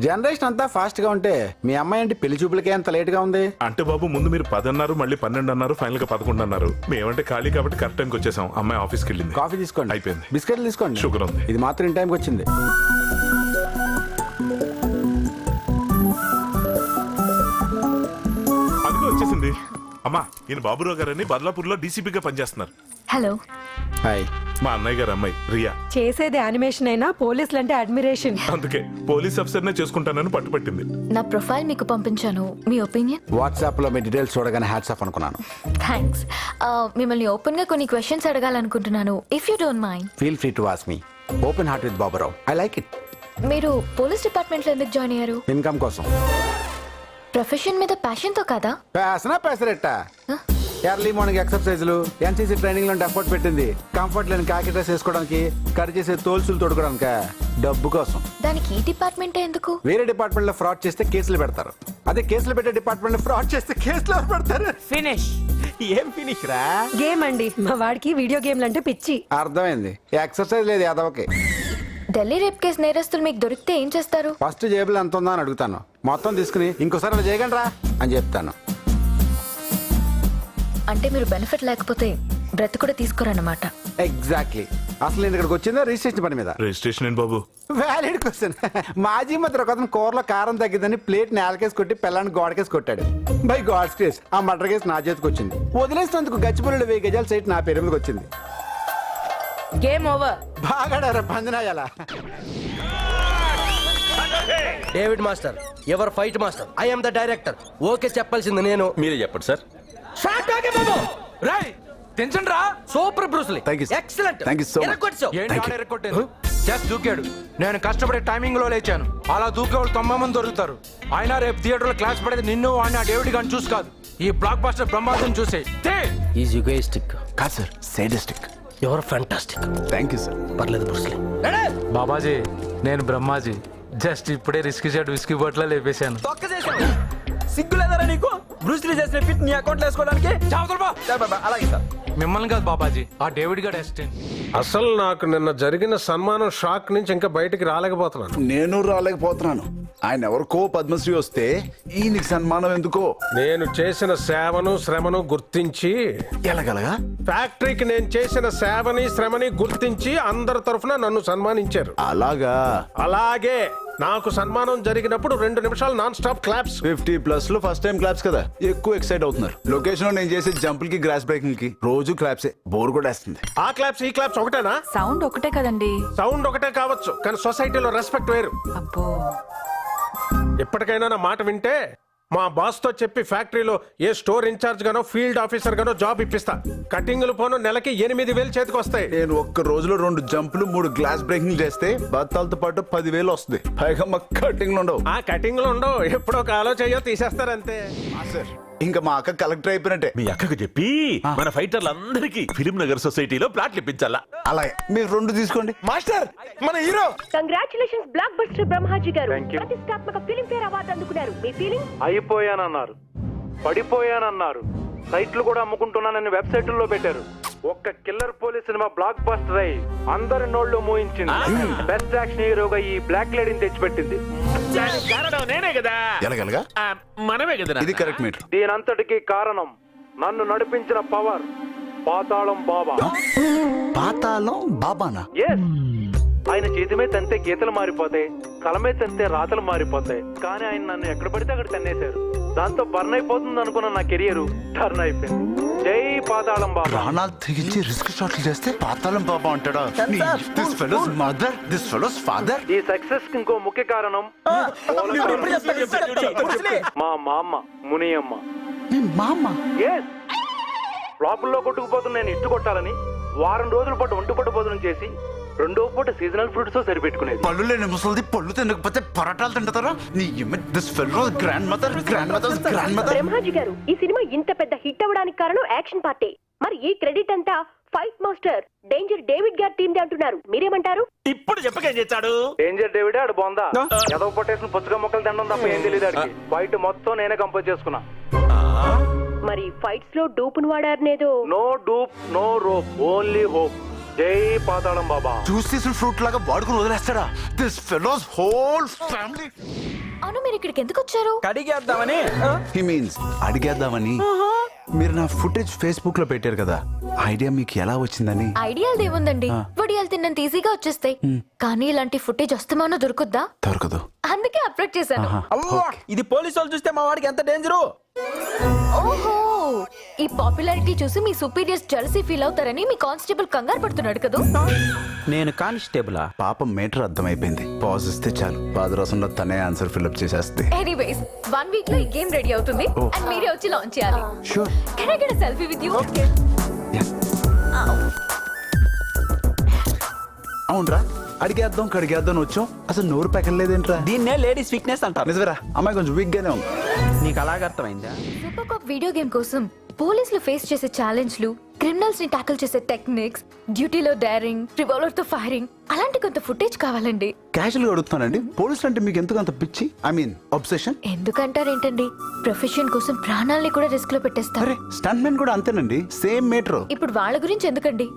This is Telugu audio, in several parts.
జనరేషన్ అంతా ఫాస్ట్ గా ఉంటే మీ అమ్మాయి ఏంటి పెళ్లి చూపులకే అంత లేట్ గా ఉంది? అంటే బాబు ముందు మీరు 10 అన్నారు, మళ్ళీ 12 అన్నారు, ఫైనల్ గా 11 అన్నారు. మేమంటే ఖాళీ కాబట్టి కరెక్ట్ టైంకి వచ్చేసాం. అమ్మాయి ఆఫీస్కి వెళ్ళింది. కాఫీ తీసుకోండి. అయిపోయింది. బిస్కెట్లు తీసుకోండి. షుగర్ ఉంది. ఇది మాత్రం ఇన్ టైంకి వచ్చింది. అదిగో వచ్చేసింది. అమ్మా, ఈయన బాబురావు గారని బదలాపూర్లో డీసీపీగా పనిచేస్తున్నారు. హలో. హాయ్. మా అన్నయ్య గారు అమ్మాయి రియా. చేసేది యానిమేషన్ అయినా పోలీసులు అంటే అడ్మిరేషన్. అందుకే పోలీస్ ఆఫీసర్నే చేసుకుంటానని పట్టుపట్టింది. నా ప్రొఫైల్ మీకు పంపించాను, మీ ఒపీనియన్? వాట్సాప్ లో మీ డీటెయిల్స్ చూడగానే హ్యాట్స్ ఆఫ్ అనుకున్నాను. థ్యాంక్స్. మిమ్మల్ని ఓపెన్ గా కొన్ని క్వశ్చన్స్ అడగాలనుకుంటున్నాను, if you don't mind. Feel free to ask me. Open heart with Baburao. I like it. మీరు పోలీస్ డిపార్ట్మెంట్ లో ఎందుకు జాయిన్ అయ్యారు? ఇన్కమ్ కోసం. ప్రొఫెషన్ మీద ప్యాషన్ తో కాదా? పేసనా పేసరెట్ట. ఎర్లీ మార్నింగ్ ఎక్సర్సైజులు, ఎన్సీసీ ట్రైనింగ్ లో ఎఫర్ట్ పెట్టింది. కంఫర్ట్ లేని కాకి డ్రెస్ వేసుకోవడానికి, కట్ చేసే తోల్సులు తొడుకోవడానికి, డబ్బు కోసం. దానికి ఈ డిపార్ట్మెంట్ ఎందుకు? వేరే డిపార్ట్మెంట్ లో ఫ్రాడ్ చేస్తే కేసులు పెడతారు. అదే కేసులు పెట్టే డిపార్ట్మెంట్ లో ఫ్రాడ్ చేస్తే కేసులు ఎవరు పెడతారు? ఫినిష్. ఏం ఫినిష్ రా? గేమ్ అండి, మా వాడికి వీడియో గేమ్లు అంటే పిచ్చి. అర్థమైంది. ఎక్సర్సైజ్ లేదు యాదవకి. ఢిల్లీ రేప్ కేసు నేరస్తులు మీకు దొరికితే ఏం చేస్తారు? ఫస్ట్ జేబులో ఎంత ఉందా అని అడుగుతాను. మొత్తం తీసుకుని ఇంకోసారి అలా చేయగలరా అని చెప్తాను. అంటే మీరు బెనిఫిట్ లేకపోతే బ్రత్ కూడా తీసుకోరన్నమాట. ఎగ్జాక్ట్లీ. అసలు నేను ఇక్కడికి వచ్చిందా రిజిస్ట్రేషన్ పని మీద. రిజిస్ట్రేషన్ ఏంటి బాబు? Valid question. మాజీ మధ్య ఒక అతను కూరలో కారం తగ్గిందని ప్లేట్ నేలకేసి కొట్టి పిల్లాన్ని గోడకేసి కొట్టాడు. బై గాడ్స్ కేస్ ఆ మర్డర్ కేసు నా చేతికి వచ్చింది. వదిలేసినందుకు గచ్చిపల్లిలో 1000 గజాల సైట్ నా పేరు మీదకి వచ్చింది. Game over. బాగాడారా పందినాయాల. డేవిడ్ మాస్టర్, ఎవర్ fight master, I am the director. Okay చెప్పాల్సింది నేను. మీరే చెప్పండి సార్. షాట్ ఓకే బాబు. రై టెన్షన్ రా. Super Bruce Lee. Thank you, sir. Excellent. Thank you so much. ఎరగొట్టావు. ఏంటి ఆడ ఎరగొట్టేది? జస్ట్ దూకాడు. నేను కష్టపడే టైమింగ్ లో లేచాను. అలా దూకే వాళ్ళు 90 మంది దొరుకుతారు. అయినా రేపు థియేటర్ లో క్లాస్ పడేది నిన్ను వాడిని ఆ డేవిడ్ గాని చూసి కాదు, ఈ బ్లాక్ బస్టర్ బ్రహ్మాండం చూసే. Is egoistic. కాదు sir, sadistic. Ever fantastic. Thank you sir. పర్లేదు బ్రూస్లీ. బాబాజీ, నేను బ్రహ్మాజీ. జస్ట్ ఇప్పుడే రిస్కీ షాట్ విస్కీ బాటిల్ లేపేశాను. సిగ్గు లేదరా నీకు? బ్రూస్లీ చేసిన ఫిట్ నీ అకౌంట్ లో వేసుకోవడానికి? అలాగే సార్. మిమ్మల్ని కాదు బాబాజీ, ఆ డేవిడ్ గారి అసిస్టెంట్. అసలు నాకు నిన్న జరిగిన సన్మానం షాక్ నుంచి ఇంకా బయటికి రాలేకపోతున్నాను. నేను రాలేకపోతున్నాను. ఆయన ఎవరికో పద్మశ్రీ వస్తే ఈయనకి సన్మానం ఎందుకో. నేను చేసిన సేవను శ్రమను గుర్తించి ఎలాగలగా ఫ్యాక్టరీకి నేను చేసిన సేవని శ్రమని గుర్తించి అందరి తరఫున నన్ను సన్మానించారు. అలాగా. అలాగే నాకు సన్మానం జరిగినప్పుడు 2 నిమిషాలు నాన్ స్టాప్ క్లాప్స్. 50+ లో ఫస్ట్ టైం క్లాప్స్ కదా, ఎక్కువ ఎక్సైట్ అవుతున్నారు. లొకేషన్ లో నేను చేసే జంపులకి గ్రాస్ బ్రేకింగ్ కి రోజు క్లాప్సే, బోర్ కూడా వేస్తుంది. ఆ క్లాప్స్ ఈ క్లాప్స్ ఒకటేనా? సౌండ్ ఒకటే కదండి. సౌండ్ ఒకటే కావచ్చు, కానీ సొసైటీలో రెస్పెక్ట్ వేరు. అబ్బో. ఎప్పటికైనా నా మాట వింటే మా బాస్ తో చెప్పి ఫ్యాక్టరీలో ఏ స్టోర్ ఇన్ఛార్జ్ గానో ఫీల్డ్ ఆఫీసర్ గానో జాబ్ ఇప్పిస్తా. కటింగ్లు పోను నెలకి 80,000 చేతికి వస్తాయి. నేను ఒక్క రోజులో 2 జంపులు 3 గ్లాస్ బ్రేకింగ్ చేస్తే బత్తాలతో పాటు 10,000 వస్తుంది. పైగా మా కటింగ్ ఉండవు. ఆ కటింగ్లు ఉండవు, ఎప్పుడో కాలో చెయ్యో తీసేస్తారంతే. సార్ ఇంకా మా అక్క కలెక్టర్ అయిపోయినట్టే. మీ అక్కకు చెప్పి మన ఫైటర్లందరికీ ఫిలిం నగర్ సొసైటీలో ప్లాట్లు ఇప్పించాలా? అలాగే మీరు 2 తీసుకోండి. మాస్టర్ మన hero. Congratulations block buster Brahmaji గారు. ప్రతిష్టాత్మక ఫిలిం ఫేర్ అవార్డు అందుకున్నారు. మీ ఫీలింగ్? అయిపోయానన్నారు, పడిపోయానన్నారు, సైట్లు కూడా అమ్ముకుంటున్నానని వెబ్సైట్లో పెట్టారు. ఒక్క killer police cinema block buster అయి అందరి నోళ్ళు మూయించింది. బెస్ట్ యాక్షన్ హీరోగా ఈ బ్లాక్ లేడీని తెచ్చిపెట్టింది. కారణం నేనే కదా. ఎలాగలగా? మనమే కదా. ఇది కరెక్ట్ మీటర్. దీనంతటికి కారణం నన్ను నడిపించిన పవర్ పాతాళం బాబా. పాతాళం బాబానా? ఎస్. ఆయన చేతిమే తంతే గీతలు మారిపోతాయి, కలమే తంతే రాతలు మారిపోతాయి. కానీ ఆయన నన్ను ఎక్కడ పడితే అక్కడ తన్నేశారు. దాంతో బర్న్ అయిపోతుంది అనుకున్న నా కెరియర్ టర్న్ అయిపోయింది. జై పాతాళం బాబా. ప్రాణాలు తెగించి రిస్క్ షాట్లు చేస్తే పాతాళం బాబా అంటాడా? This fellows mother, this fellows father. ఈ సక్సెస్ కి ఇంకో ముఖ్య కారణం మా మామ మునియమ్మ. మామ ఎస్. ఫ్లాపుల్లో కొట్టుకుపోతున్న నేను ఇట్టు కొట్టాలని వారం రోజుల పాటు ఒంటి పట్టు భోజనం చేసి 2వ పూట సీజనల్ ఫ్రూట్స్ తో సరిపెట్టుకునేది. పళ్ళు లేని ముసలిది పళ్ళు తినకపోతే పరాటాలు తింటారా? నీ this fellows grand mother, grand mother, grand mother. Brahmaji గారు, ఈ సినిమా ఇంత పెద్ద హిట్ అవ్వడానికి కారణం యాక్షన్ పార్టీ. మరి ఈ క్రెడిట్ అంతా ఫైట్ మాస్టర్ డేంజర్ డేవిడ్ గారి టీమ్ దే అంటున్నారు. మీరేమంటారు? ఇప్పుడు చెప్పకేం చేస్తాడు? డేంజర్ డేవిడ్ ఆడు బొందా ఎదవ పొట్టేసిన పుచ్చగా మొక్కలు తినడం తప్ప ఏం తెలియదు ఆడికి. ఫైట్ మొత్తం నేనే కంపోజ్ చేసుకున్నా. మరి ఫైట్స్ లో డూపును వాడారనేదో? No dupe, no rope, only hope. జై పాతాళం బాబా. జ్యూస్ తీసిన ఫ్రూట్ లాగా వాడుకుని వదిలేస్తాడా? This fellow's whole family. అవును, మీరు ఇక్కడికి ఎందుకు వచ్చారు? కడిగేద్దామని హీ మీన్స్ అడిగేద్దామని. మీరు నా ఫుటేజ్ ఫేస్బుక్ లో పెట్టారు కదా, ఐడియా మీకు ఎలా వచ్చిందని. ఐడియాలు ఏముందండి, వడియాలు తిన్నంత ఈజీగా వచ్చేస్తాయి. కానీ ఇలాంటి ఫుటేజ్ వస్తామో దొరుకుద్దా? దొరకదు. అందుకే అప్లోడ్ చేశాను. ఇది పోలీసు వాళ్ళు చూస్తే మా వాడికి ఎంత డేంజరు. ఓహో, ఈ పాపులారిటీ చూసి మీ సుపీరియర్స్ జెలసీ ఫీల్ అవుతారని మీ కానిస్టేబుల్ కంగారు పడుతున్నాడు కదా. నేను కానిస్టేబులా? పాపం మేటర్ అర్థమైపోయింది. పాజ్ ఇస్తే చాలు, పాదరసంలో తనే ఆన్సర్ ఫిల్అప్ చేసేస్తే. ఎనీవేస్ 1 వీక్ లో ఈ గేమ్ రెడీ అవుతుంది అండ్ మీరే వచ్చి లాంచ్ చేయాలి. Sure. Can I get a selfie with you? Okay. Yeah. అవునరా, అడిగేద్దాం కడిగేద్దాం వచ్చాం, అసలు నోరు పెకలేదేంట్రా? దీన్నే లేడీస్ వీక్నెస్ అంటారు. నిజమేరా, అమ్మాయి కొంచెం వీక్ గానే ఉంది. నీకు అలాగ అర్థమైందా? సూపర్ కాప్ వీడియో గేమ్ కోసం పోలీసులు ఫేస్ చేసే ఛాలెంజ్లు, క్రిమినల్స్ ని టాకిల్ చేసే టెక్నిక్స్, డ్యూటీలో డైరింగ్, రివాల్వర్ తో ఫైరింగ్, అలాంటి కొంత ఫుటేజ్ కావాలండి. క్యాజువల్ గా అడుగుతానండి, పోలీసులు అంటే మీకు ఎందుకు అంత పిచ్చి? I mean obsession? ఎందుకంటారేంటండి, ప్రొఫెషన్ కోసం ప్రాణాల్ని కూడా రిస్క్ లో పెట్టేస్తారు. అరే స్టంట్ మెన్ కూడా అంతేనండి, సేమ్ మీటర్. ఇప్పుడు వాళ్ళ గురించి ఎందుకండి,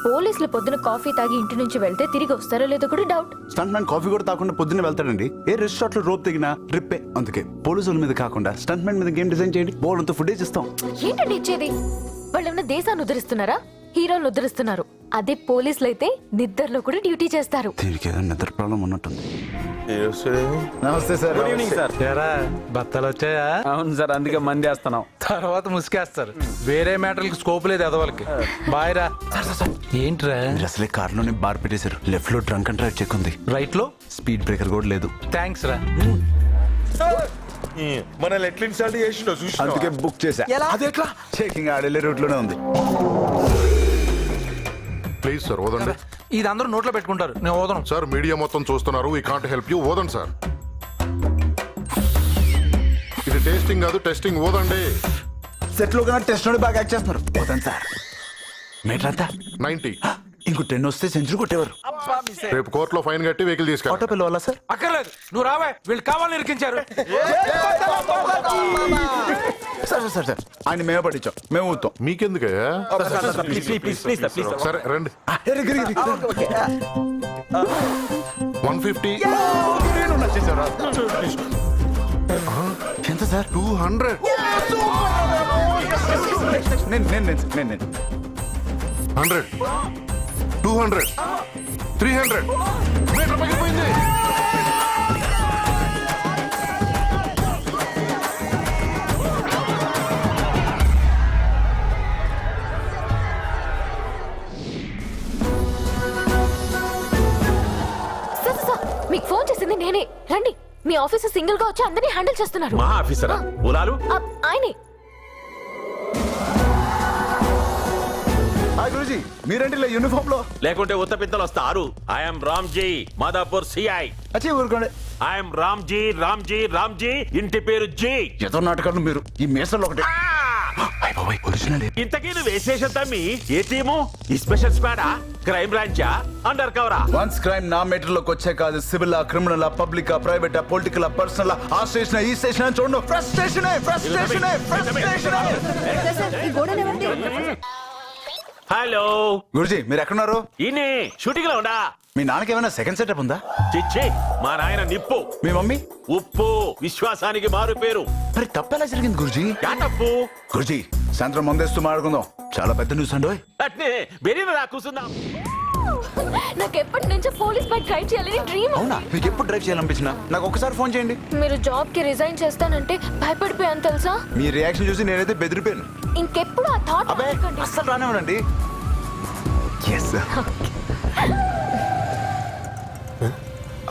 పోలీసులు పొద్దున కాఫీ తాగి ఇంటి నుంచి వెళ్తే తిరిగి వస్తారో లేదో కూడా డౌట్. స్టంట్ మ్యాన్ కాఫీ కూడా తాకుండా పొద్దున్నే వెళ్తాడండి. ఏ రెస్టారెంట్ లో రోప్ తెగినా రిప్పే. అందుకే పోలీసుల మీద కాకుండా స్టంట్ మ్యాన్ మీద గేమ్ డిజైన్ చేయండి, బోల్ అంతా ఫుటేజ్ ఇస్తాం. ఏంటండి ఇచ్చేది? వాళ్ళు ఏమైనా దేశాన్ని ఉద్ధరిస్తున్నారా, హీరోలు ఉద్ధరిస్తున్నారు. అదే పోలీసులు అయితే నిద్రలో కూడా డ్యూటీ చేస్తారు. దీనికి ఏదో నిద్ర ప్రాబ్లం ఉన్నట్టుంది. నమస్తే సార్. Good evening sir. ఏరా బత్తాలు వచ్చాయా? అవును సార్, అందుకే మంది వేస్తున్నాం. తర్వాత ముసుకేస్తారు. వేరే మ్యాటర్లకి స్కోప్ లేదు ఎదవలకి. బాయ్ రా. ఏంట్రా? మీరు అసలే కార్లోనే బార్ పెట్టేశారు. లెఫ్ట్ లో డ్రంక్ అండ్ డ్రైవ్ చెక్ ఉంది, రైట్ లో స్పీడ్ బ్రేకర్ కూడా లేదు. థ్యాంక్స్ రా. మనల్ని ఎట్లా ఇన్సల్ట్ చేసిండో చూసి అందుకే బుక్ చేశా. అది ఎట్లా? చెకింగ్ ఆడెళ్ళే రూట్ లోనే ఉంది. ప్లీజ్ సార్ వదండి ఇది అందరూ నోట్లో పెట్టుకుంటారు, నేను ఓదను. సార్. మీడియా మొత్తం చూస్తున్నారు, వీ కాంట్ హెల్ప్ యూ. ఓదండి సార్. ఇది టేస్టింగ్ కాదు, టెస్టింగ్. ఓదండి. సెట్ లో కన్నా టెస్ట్ బాగా యాక్ట్ చేస్తున్నారు. పోతాను సార్. మీటర్ అంతా 90. ఇంకో 10 వస్తే సెంచరీ కొట్టేవారు. రేపు కోర్టులో ఫైన్ కట్టి వెహికల్ ఆటో తీసుకెళ్ళి. పిల్లవాళ్ళ సార్? అక్కర్లేదు, నువ్వు రావే. వీళ్ళు కావాలని ఇరికించారు. సార్ సార్ సార్, ఆయన మేమే పట్టించాం, మేము ఊతాం. మీకెందుకే? ప్లీజ్ సరే రండి. 150. ఎంత సార్? 200. నేను 100. 200. 300. మీటర్ పగిలిపోయింది. సార్, మీకు ఫోన్ చేసింది నేనే. రండి. మీ ఆఫీసర్ సింగిల్ గా వచ్చి అందరినీ హ్యాండిల్ చేస్తున్నారు. మా ఆఫీసరా? ఉలాలు ఆయనే. గురుజీ మీరంటే ఇలా యూనిఫామ్ లో లేకుంటే ఉత్త పిత్తలు వస్తారు. I'm Ramji, Madhapur CI. వచ్చి ఊరుకోండి. ఐఎమ్ రామ్జీ రామ్జీ రామ్జీ, ఇంటి పేరు జీ. ఏదో నాటకాలు మీరు. ఈ మేసర్లు ఒకటి ఒరిజినల్. ఇంతకీ నువ్వు వేసేషన్ తమ్మి ఏ టీము? ఈ స్పెషల్ స్క్వాడా, క్రైమ్ బ్రాంచా, అండర్ కవరా? వన్స్ క్రైమ్ నా మెటర్ లోకి వచ్చే కాదు. Civil, criminal, public, private, political, personal, ఆ స్టేషన్ ఈ స్టేషన్ చూడండి. ఫ్రస్ట్రేషన్. హలో గురుజీ మీరు ఎక్కడున్నారు? ఈయనే షూటింగ్ లో ఉండా. మీ నాన్నకి ఏమైనా సెకండ్ సెటప్ ఉందా? చిచ్చి, మా నాయన నిప్పు, మీ మమ్మీ ఉప్పు, విశ్వాసానికి మారు పేరు. మరి తప్పెలా జరిగింది గురుజీ? యా తప్పు? గురుజీ సాయంత్రం మందేస్తూ మాట్లాడుకుందాం. చాలా పెద్ద న్యూస్ అండి. అట్నే బెరీన రా కూర్చుందాం. నాకు ఎప్పటి నుంచో పోలీస్ బైక్ డ్రైవ్ చేయాలని డ్రీమ్. అవునా? మీకు ఎప్పుడు డ్రైవ్ చేయాలనిపించినా నాకు ఒకసారి ఫోన్ చేయండి. మీరు జాబ్ కి రిజైన్ చేస్తానంటే భయపడిపోయాను తెలుసా. మీ రియాక్షన్ చూసి నేనైతే బెదిరిపోయాను. ఇంకెప్పుడు ఆ థాట్ అబ్బే అస్సలు రానివ్వనండి. Yes sir.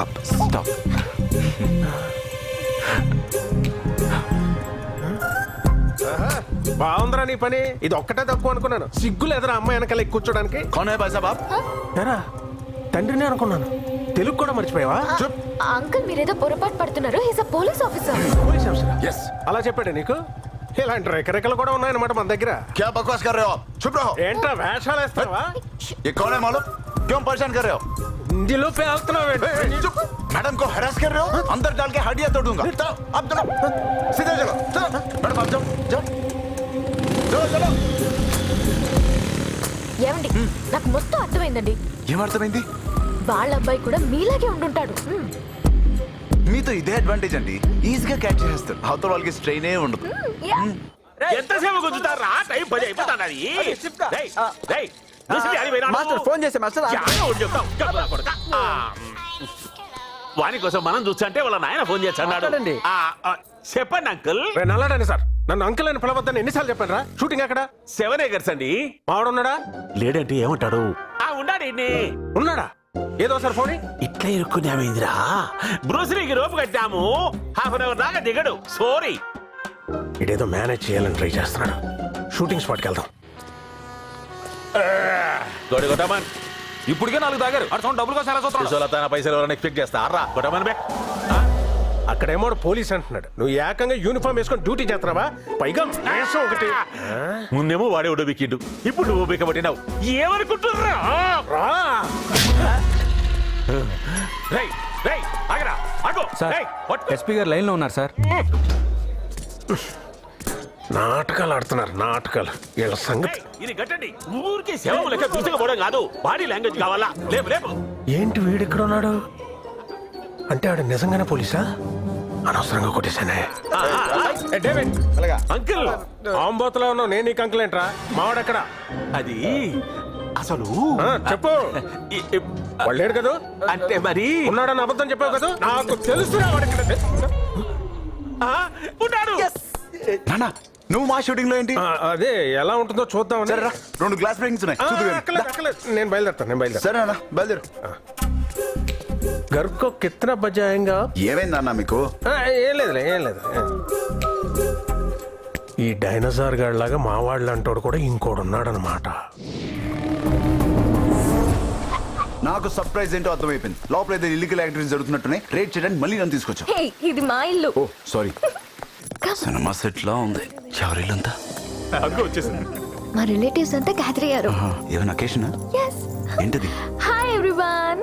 Up, stop. బాగుందిరా నీ పని. ఇది ఒక్కటే తక్కువ అనుకున్నాను. సిగ్గులు ఎదురా అమ్మాయి వెనకాల కూర్చోడానికి. కౌన్ హై భాయ్ సాబ్ ఆప్? ఎరా తండ్రిని అనుకున్నాను. తెలుగు కూడా మర్చిపోయావా? అంకుల్ మీరేదో పొరపాటు పడుతున్నారు. He's a police officer. Police officer? Yes. అలా చెప్పాడు నీకు? ఇలాంటి రెకరెకలు కూడా ఉన్నాయన్నమాట మన దగ్గర. क्या बकवास कर रहे हो आप? चुप रहो. ఏంట్రా వేషాలు వేస్తావా? ये कौन है मालूम? क्यों परेशान कर रहे हो? ఇందులో పేలుతున్నావు. चुप. मैडम को हरास कर रहे हो? अंदर डाल के हड्डियां तोड़ दूंगा. चलो आप चलो. सीधे चलो. चलो मैडम आप जाओ. जाओ. चलो चलो. ఏమండి నాకు మొత్తం అర్థమైందండి. ఏమర్థమైంది? వాళ్ళ అబ్బాయి కూడా మీలాగే ఉండుంటాడు. మీతో ఇదే అడ్వాంటేజ్ అండి, ఈజీగా క్యాచ్ చేస్తారు. అవతల వాళ్ళకి స్ట్రెయిన్ ఏ ఉండదు. ఎంతసేపు గుంజుతారా? టైం 10 అయిపోతానది. మాస్టర్ ఫోన్ చేసే మాస్టర్. వాని కోసం మనం చూస్తుంటే వాళ్ళ నాయన ఫోన్ చేస్తాడు. మాట్లాడండి. చెప్పండి అంకుల్. నల్లాడని సార్, నన్ను అంకుల్ అని పిలవద్దని ఎన్నిసార్లు చెప్పాను రా? షూటింగ్ ఎక్కడ? 7 acres అండి. మావాడున్నాడా? లేడంటే ఏమంటాడు? ఉన్నాడు. ఉన్నాడా? ఏదో సార్ ఫోన్ ఇట్లా ఇరుక్కున్నామేందిరా? బ్రూస్లీకి రోపు కట్టాము, 1/2 hour దాకా దిగడు. సారీ. ఇదేదో మేనేజ్ చేయాలని ట్రై చేస్తున్నాడు. షూటింగ్ స్పాట్కి వెళ్దాం. కొట్టమన్ ఇప్పటికే 4 తాగారు. అటు సౌండ్ డబ్బులు కోసం ఎలా చూస్తున్నాడు? పైసలు ఎవరైనా ఎక్స్పెక్ట్ చేస్తా రా. కొట్టమన్ బే. అక్కడేమో పోలీస్ అంటున్నాడు, నువ్వు ఏకంగా యూనిఫామ్ వేసుకొని డ్యూటీ చేస్తున్నావా? పైగా వేషం ఒకటి. ముందేమో వాడే ఉడబిక్కిండు, ఇప్పుడు నువ్వు బిక్కబట్టినావు. ఏమనుకుంటున్నా? ఎస్పీ గారు లైన్ లో ఉన్నారు సార్. నాటకాలు ఆడుతున్నారు, నాటకాలు. వీళ్ళ సంగతి ఇది కట్టండి. ఊరికి శవం లెక్క దూసుకుపోవడం కాదు, బాడీ లాంగ్వేజ్ కావాలా? లేపు లేపు. ఏంటి వీడెక్కడ ఉన్నాడు? అంటే ఆడు నిజంగానే పోలీసా? అనవసరంగా కొట్టేశానే. అంకుల్ ఆంబోతలో ఉన్నావు, నేను నీకు అంకుల్ ఏంట్రా? మావాడెక్కడ? అది అసలు చెప్పు. వాళ్ళేడు కదా? అంటే మరి ఉన్నాడని అబద్ధం చెప్పావు కదా? నాకు తెలుసురా వాడెక్కడ. ఉన్నాడు. నాన్న, నువ్వు మా షూటింగ్ లో ఏంటి? అదే ఎలా ఉంటుందో చూద్దాం. 2 గ్లాస్ బ్రేకింగ్స్ ఉన్నాయి. నేను బయలుదేరుతాను. సరే నాన్న, బయలుదేరు. घर को कितना बजाएगा? ఏమైందన్నా మీకు? ఏం లేదు. ఈ డైనోసార్ గాడిలాగా మా వాళ్ళు అంటాడు కూడా ఇంకోడు ఉన్నాడనమాట. నాకు సర్ప్రైజ్ ఏంటో అర్థమైపోయింది. లోపల ఏదో ఇల్లీగల్ యాక్టివిటీస్ జరుగుతున్నట్టునే రేట్ చేయడానికి మళ్ళీ నన్ను తీసుకొచ్చా. హే, ఇది మా ఇల్లు. ఓ సారీ. సినిమా సెట్ లా ఉంది. ఎవరిల్లంతా? అదిగో వచ్చేసింది. మా రిలేటివ్స్ అంతా గ్యాదర్ అయ్యారు. ఏమైనా అకేషన్? ఏంటది? Hi everyone.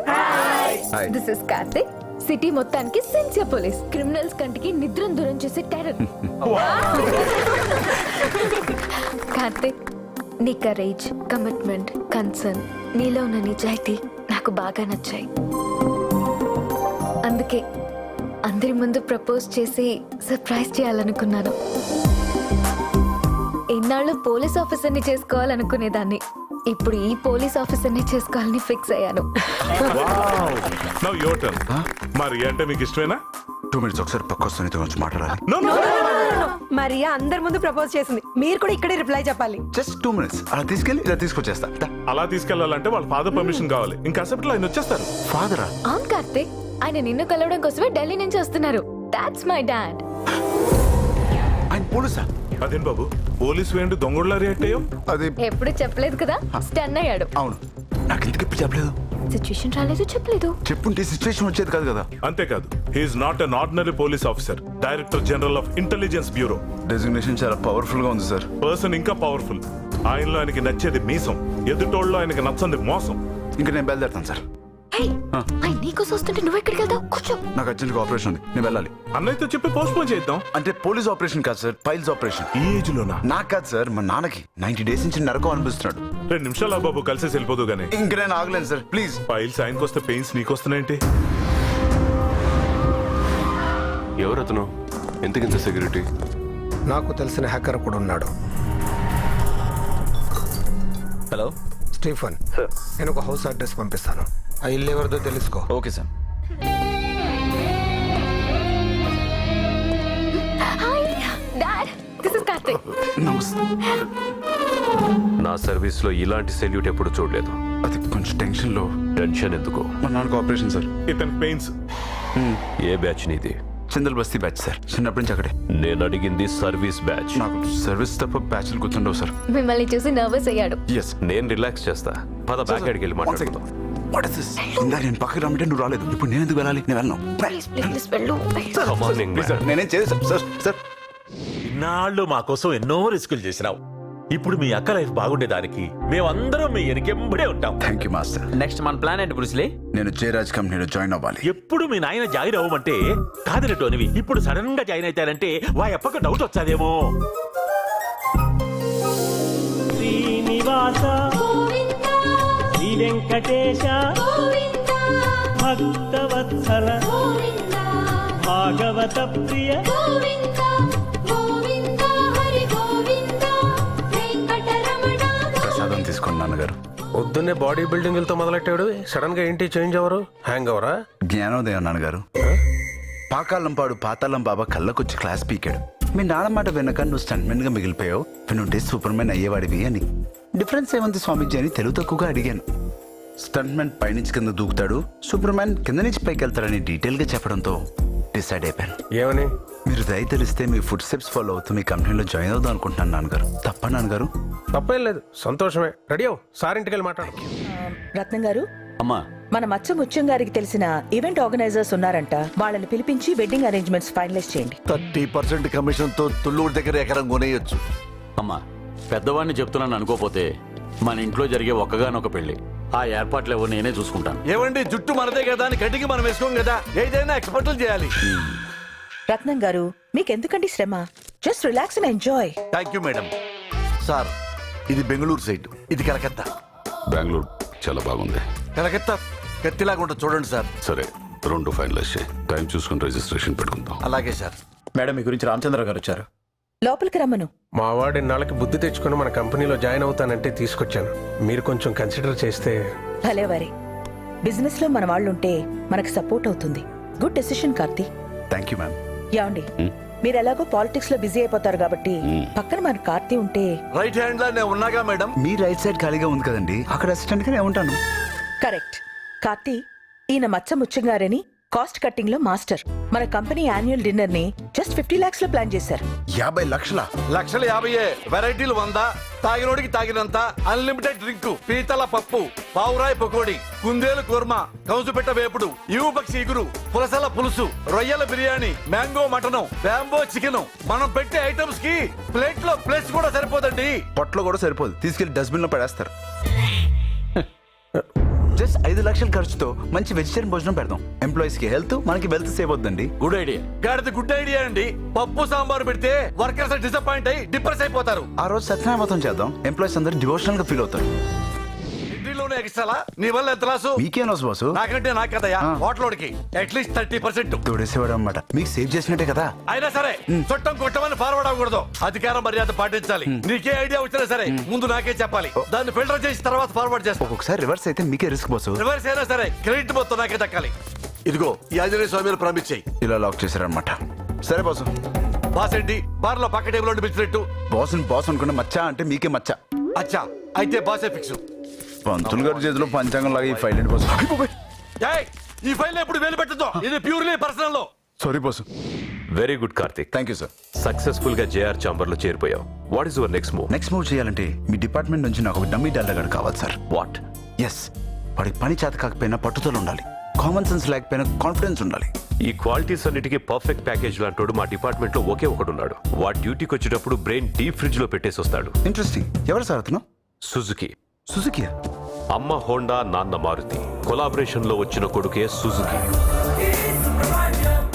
Hi. This is Karthik. City మొత్తానికి సిన్సియర్ పోలీస్. క్రిమినల్స్ కంటికి నిద్రను దూరం చేసే టెర్రర్. కార్తిక్, నీ కరేజ్, కమిట్మెంట్, కన్సర్న్, నీలో ఉన్న నిజాయితీ నాకు బాగా నచ్చాయి. అందుకే అందరి ముందు ప్రపోజ్ చేసి సర్ప్రైజ్ చేయాలనుకున్నాను. ఇన్నాళ్ళు పోలీస్ ఆఫీసర్ని చేసుకోవాలనుకునేదాన్ని. ఇప్పుడు ఈ పోలీస్ ఆఫీసర్ని చేసుకోవాలని ఫిక్స్ అయ్యాను. Now your turn. మరి అంటే మీకు ఇష్టమేనా? 2 minutes ఒకసారి పక్క వస్తుంది, కొంచెం మాట్లాడాలి. మరియా అందరి ముందు ప్రపోజ్ చేసింది, మీరు కూడా ఇక్కడే రిప్లై చెప్పాలి. Just 2 minutes. అలా తీసుకెళ్ళి ఇలా తీసుకొచ్చేస్తా. అలా తీసుకెళ్లాలంటే వాళ్ళ ఫాదర్ పర్మిషన్ కావాలి. ఇంకా అసెప్ట్లో ఆయన వచ్చేస్తారు. ఫాదరా? అవును కార్తిక్, ఆయన నిన్ను కలవడం కోసమే ఢిల్లీ నుంచి వస్తున్నారు. That's my dad. ఆయన పోలీసా? అదేం బాబు, పోలీసు వేండి దొంగోళ్ళ రియాక్ట్ అయ్యో. అది ఎప్పుడు చెప్పలేదు కదా, స్టన్ అయ్యాడు. అవును, నాకు ఎందుకు ఇప్పుడు చెప్పలేదు? సిచ్యుయేషన్ రాలేదు, చెప్పలేదు. చెప్పుంటే సిచ్యువేషన్ వచ్చేది కాదు కదా. అంతేకాదు, he's not an ordinary police officer, director general of intelligence bureau. Designation చాలా పవర్ఫుల్ గా ఉంది సార్. పర్సన్ ఇంకా పవర్ఫుల్. ఆయనలో ఆయనకి నచ్చేది మీసం, ఎదుటోళ్ళలో ఆయనకి నచ్చంది మోసం. ఇంకా నేను బయలుదేరుతాను సార్. ఆయన నీకోసం వస్తుంటే నువ్వు ఎక్కడికి వెళ్తావు? కూర్చో. నాకు అర్జెంట్ ఆపరేషన్ ఉంది, నేను వెళ్ళాలి. అన్నయ్యతో చెప్పి పోస్ట్ పోన్ చేద్దాం. అంటే పోలీస్ ఆపరేషన్ కాదు సార్, ఫైల్స్ ఆపరేషన్. ఈ ఏజ్ లోనా? నాకు కాదు సార్, మా నాన్నకి 90 days నుంచి నరకం అనిపిస్తున్నాడు. 2 నిమిషాలు బాబు, కలిసి వెళ్ళిపోదు గానీ. ఇంక నేను ఆగలేను సార్, ప్లీజ్. ఫైల్స్ ఆయనకు వస్తే పెయిన్స్ నీకు వస్తున్నాయంటే? ఎవరతను? ఎందుకింత సెక్యూరిటీ? నాకు తెలిసిన హ్యాకర్ కూడా ఉన్నాడు. హలో స్టీఫన్, నేను ఒక హౌస్ అడ్రస్ పంపిస్తాను. ఆ ఇల్లు ఎవరిదో తెలుసుకో. Okay sir. Hi dad, this is Karthik. నా సర్వీస్ లో ఇలాంటి సెల్యూట్ ఎప్పుడు చూడలేదు. అది కొంచెం టెన్షన్ లో. టెన్షన్ ఎందుకు? మా నాన్నకు ఆపరేషన్ సార్. ఇతని పెయిన్స్. ఏ బ్యాచ్ నీది? చందల్ బస్తీ బ్యాచ్ సార్, చిన్నప్పటి నుంచి అక్కడే. నేను అడిగింది సర్వీస్ బ్యాచ్. నాకు సర్వీస్ తప్ప బ్యాచ్లు గుర్తుండవు సార్. మిమ్మల్ని చూసి నర్వస్ అయ్యాడు. ఎస్. నేను రిలాక్స్ చేస్తా. పద బ్యాక్ అడిగి వెళ్ళి మాట్లాడుకుందాం. ఇందా నేను పక్కకి రమ్మంటే నువ్వు రాలేదు, ఇప్పుడు నేను ఎందుకు వెళ్ళాలి? నేను వెళ్ళను. ప్లీజ్ ప్లీజ్ వెళ్ళు. Come on, young man. నేనేం చేస్తాను సార్. సార్ ఇన్నాళ్ళు మా కోసం ఎన్నో రిస్కులు చేసినావు. ఇప్పుడు మీ అక్క లైఫ్ బాగుండేదానికి మేమందరం మీ వెనకెంబడే ఉంటాం. Thank you master. నెక్స్ట్ మన ప్లాన్ ఏంటి బ్రూస్లీ? నేను జయరాజ్ కంపెనీలో జాయిన్ అవ్వాలి. ఎప్పుడు మీ నాయన జాయిన్ అవ్వమంటే కాదనటోనివి, ఇప్పుడు సడన్ గా జాయిన్ అవుతారంటే వా ఎప్పక డౌట్ వచ్చాదేమో. శ్రీనివాస వెంకటేశ భక్తవత్సల భాగవత ప్రియ ప్రసాదం తీసుకోండి నాన్నగారు. పొద్దున్నే బాడీ బిల్డింగ్లతో మొదలెట్టాడు, సడన్ గా ఏంటి చేంజ్ అవరు? హ్యాంగ్ అవరా? జ్ఞానోదయం నాన్నగారు. పాకాలంపాడు పాతాళం బాబా కళ్ళకొచ్చి క్లాస్ పీకాడు. మీ నాన్న మాట వెనక నువ్వు స్టంట్మెన్ గా మిగిలిపోయావు, వినుంటే సూపర్ మ్యాన్ అయ్యేవాడివి అని. డిఫరెన్స్ ఏముంది స్వామీజీ అని తెలుగు తక్కువగా అడిగాను. స్టంట్మెన్ పైనుంచి కింద దూకుతాడు, సూపర్ మ్యాన్ కింద నుంచి పైకి వెళ్తాడని డీటెయిల్ గా చెప్పడంతో డిసైడ్ అయిపోయాను. ఏమని? మీరు దయ తెలిస్తే మీ ఫుడ్ స్టెప్స్ ఫాలో అవుతూ మీ కంపెనీలో జాయిన్ అవుదాం అనుకుంటున్నాను నాన్నగారు. తప్ప నాన్నగారు? తప్పేం లేదు, సంతోషమే. రెడీ అవు, సార్ ఇంటికి వెళ్ళి మాట్లాడు. రత్నం గారు, అమ్మా, మన మచ్చ ముత్యం గారికి తెలిసిన ఈవెంట్ ఆర్గనైజర్స్ ఉన్నారంట. వాళ్ళని పిలిపించి వెడ్డింగ్ అరేంజ్మెంట్స్ ఫైనలైజ్ చేయండి. 30% కమిషన్ తో తుళ్ళూరు దగ్గర ఎకరం కొనేయొచ్చు. అమ్మా, పెద్దవాడిని చెప్తున్నాను అనుకోపోతే మన ఇంట్లో జరిగే ఒక్కగానొక పెళ్లి. ఆ ఏర్పాట్లు ఏవో నేనే చూసుకుంటాను. ఏమండి, జుట్టు మనదే కదా అని గడ్డికి మనం వేసుకోం కదా, ఏదైనా ఎక్స్పర్ట్లు చేయాలి. రత్నం గారు, మీకెందుకండి శ్రమ? Just relax and enjoy. Thank you madam. Sir, ఇది బెంగళూరు సైడ్, ఇది కలకత్తా. బెంగళూరు చాలా బాగుంది. కలకత్తా కత్తిలాగా ఉంటుంది చూడండి సార్. సరే, 2 ఫైనలైజ్ చేయి. టైం చూసుకుని రిజిస్ట్రేషన్ పెట్టుకుందాం. అలాగే సార్. మేడం మీ గురించి రామచంద్ర గారు వచ్చారు. లోపలికి రమ్మను. మా వాడి నాళ్ళకి బుద్ధి తెచ్చుకుని మన కంపెనీలో జాయిన్ అవుతానంటే తీసుకొచ్చాను. మీరు కొంచెం కన్సిడర్ చేస్తే. భలే వారే, బిజినెస్ లో మన వాళ్ళుంటే మనకు సపోర్ట్ అవుతుంది. Good decision Karthi. Thank you ma'am. యాండి, మీరు ఎలాగో పాలిటిక్స్ లో బిజీ అయిపోతారు కాబట్టి పక్కన మన కార్తీ ఉంటే. రైట్ హ్యాండ్ లా నేను ఉన్నాగా మేడం. మీ రైట్ సైడ్ ఖాళీగా ఉంది కదండి, అక్కడ అసిస్టెంట్ గానే ఉంటాను. కరెక్ట్. కార్తీ, ఈయన మచ్చ ముచ్చంగారని కాస్ట్ కట్టింగ్ లో మాస్టర్. మన కంపెనీ యాన్యువల్ డిన్నర్ ని జస్ట్ 50 lakhs లో ప్లాన్ చేశారు. 50 లక్షల? లక్షలు 50, వెరైటీలు 100, తాగినోడికి తాగినంత, అన్లిమిటెడ్ డ్రింక్, పీతల పప్పు, పావురాయి పకోడి, కుందేలు కూర్మా, కౌజుపెట్ట వేపుడు, ఈవు పక్షి ఇగురు, పులసల పులుసు, రొయ్యల biryani, mango mutton, bamboo chicken. మనం పెట్టే ఐటమ్స్ కి ప్లేట్ లో ప్లేస్ కూడా సరిపోదండి. పొట్టలో కూడా సరిపోదు, తీసుకెళ్లి డస్ట్బిన్ లో పడేస్తారు. జస్ట్ 5 లక్షల ఖర్చుతో మంచి వెజిటేరియన్ భోజనం పెడదాం. ఎంప్లాయీస్ కి హెల్త్, మనకి వెల్త్ సేవ్ అవుతుందండి. Good idea. గాడిద గుడ్ ఐడియా అండి. పప్పు సాంబార్ పెడితే వర్కర్స్ డిసప్పాయింట్ అయ్యి డిప్రెస్ అయిపోతారు. ఆ రోజు సత్యనామతం చేద్దాం, ఎంప్లాయీస్ అందరూ డివోషనల్ గా ఫీల్ అవుతారు. ఇడ్లీలోనే ఎక్స్ట్రా నీ వల్ల ఎంత లాసు? మీకేం లాస్ బాసు? నాకంటే నాకు కదయా, హోటల్కి అట్లీస్ట్ 30%. తోడేసేవాడు అనమాట. మీకు సేవ్ చేసినట్టే కదా. అయినా సరే చుట్టం కొట్టమని ఫార్వర్డ్ అవ్వకూడదు. అధికారం మర్యాద పాటించాలి. నీకే ఐడియా వచ్చినా సరే ముందు నాకే చెప్పాలి. దాన్ని ఫిల్టర్ చేసి తర్వాత ఫార్వర్డ్ చేస్తా. ఒక్కొక్కసారి రివర్స్ అయితే మీకే రిస్క్ బాసు. రివర్స్ అయినా సరే క్రెడిట్ మొత్తం నాకే దక్కాలి. ఇదిగో ఈ ఆంజనేయ స్వామి ప్రామిస్ చేయి. ఇలా లాక్ చేశారనమాట. సరే బాసు. బాస్ ఏంటి బార్ లో పక్క టేబుల్ పిలిచినట్టు? బాస్ బాస్ అనుకున్న మచ్చా అంటే మీకే మచ్చ. అచ్చా, అయితే బాసే ఫిక్స్. పంతులు గారి చేతిలో పంచాంగం లాగా ఈ ఫైల్ ఏంటి బాసు? ఈ ఫైల్ ఎప్పుడు వేలు పెట్టద్దు, ఇది ప్యూర్లీ పర్సనల్ లో. Sorry boss. Very good Karthik. Thank you sir. Successful గా జేఆర్ చాంబర్ లో చేరిపోయావు. What is your next move? Next move చేయాలంటే మీ డిపార్ట్మెంట్ నుంచి నాకు ఒక డమ్మీ డాలర్ కావాలి సార్. వాట్? ఎస్, వాడికి పని చేత కాకపోయినా పట్టుదల ఉండాలి, కామన్ సెన్స్ లేకపోయినా కాన్ఫిడెన్స్ ఉండాలి. ఈ క్వాలిటీస్ అన్నిటికీ పర్ఫెక్ట్ ప్యాకేజ్ లాంటోడు మా డిపార్ట్మెంట్ లో ఒకే ఒకడున్నాడు. వాడు డ్యూటీకి వచ్చేటప్పుడు బ్రెయిన్ డీప్ ఫ్రిడ్జ్ లో పెట్టేసి వస్తాడు. ఇంట్రెస్టింగ్. ఎవరు సార్ అతను? సుజుకి. సుజుకి? అమ్మ హోండా, నాన్న మారుతి కొలాబరేషన్ లో వచ్చిన కొడుకే Suzuki.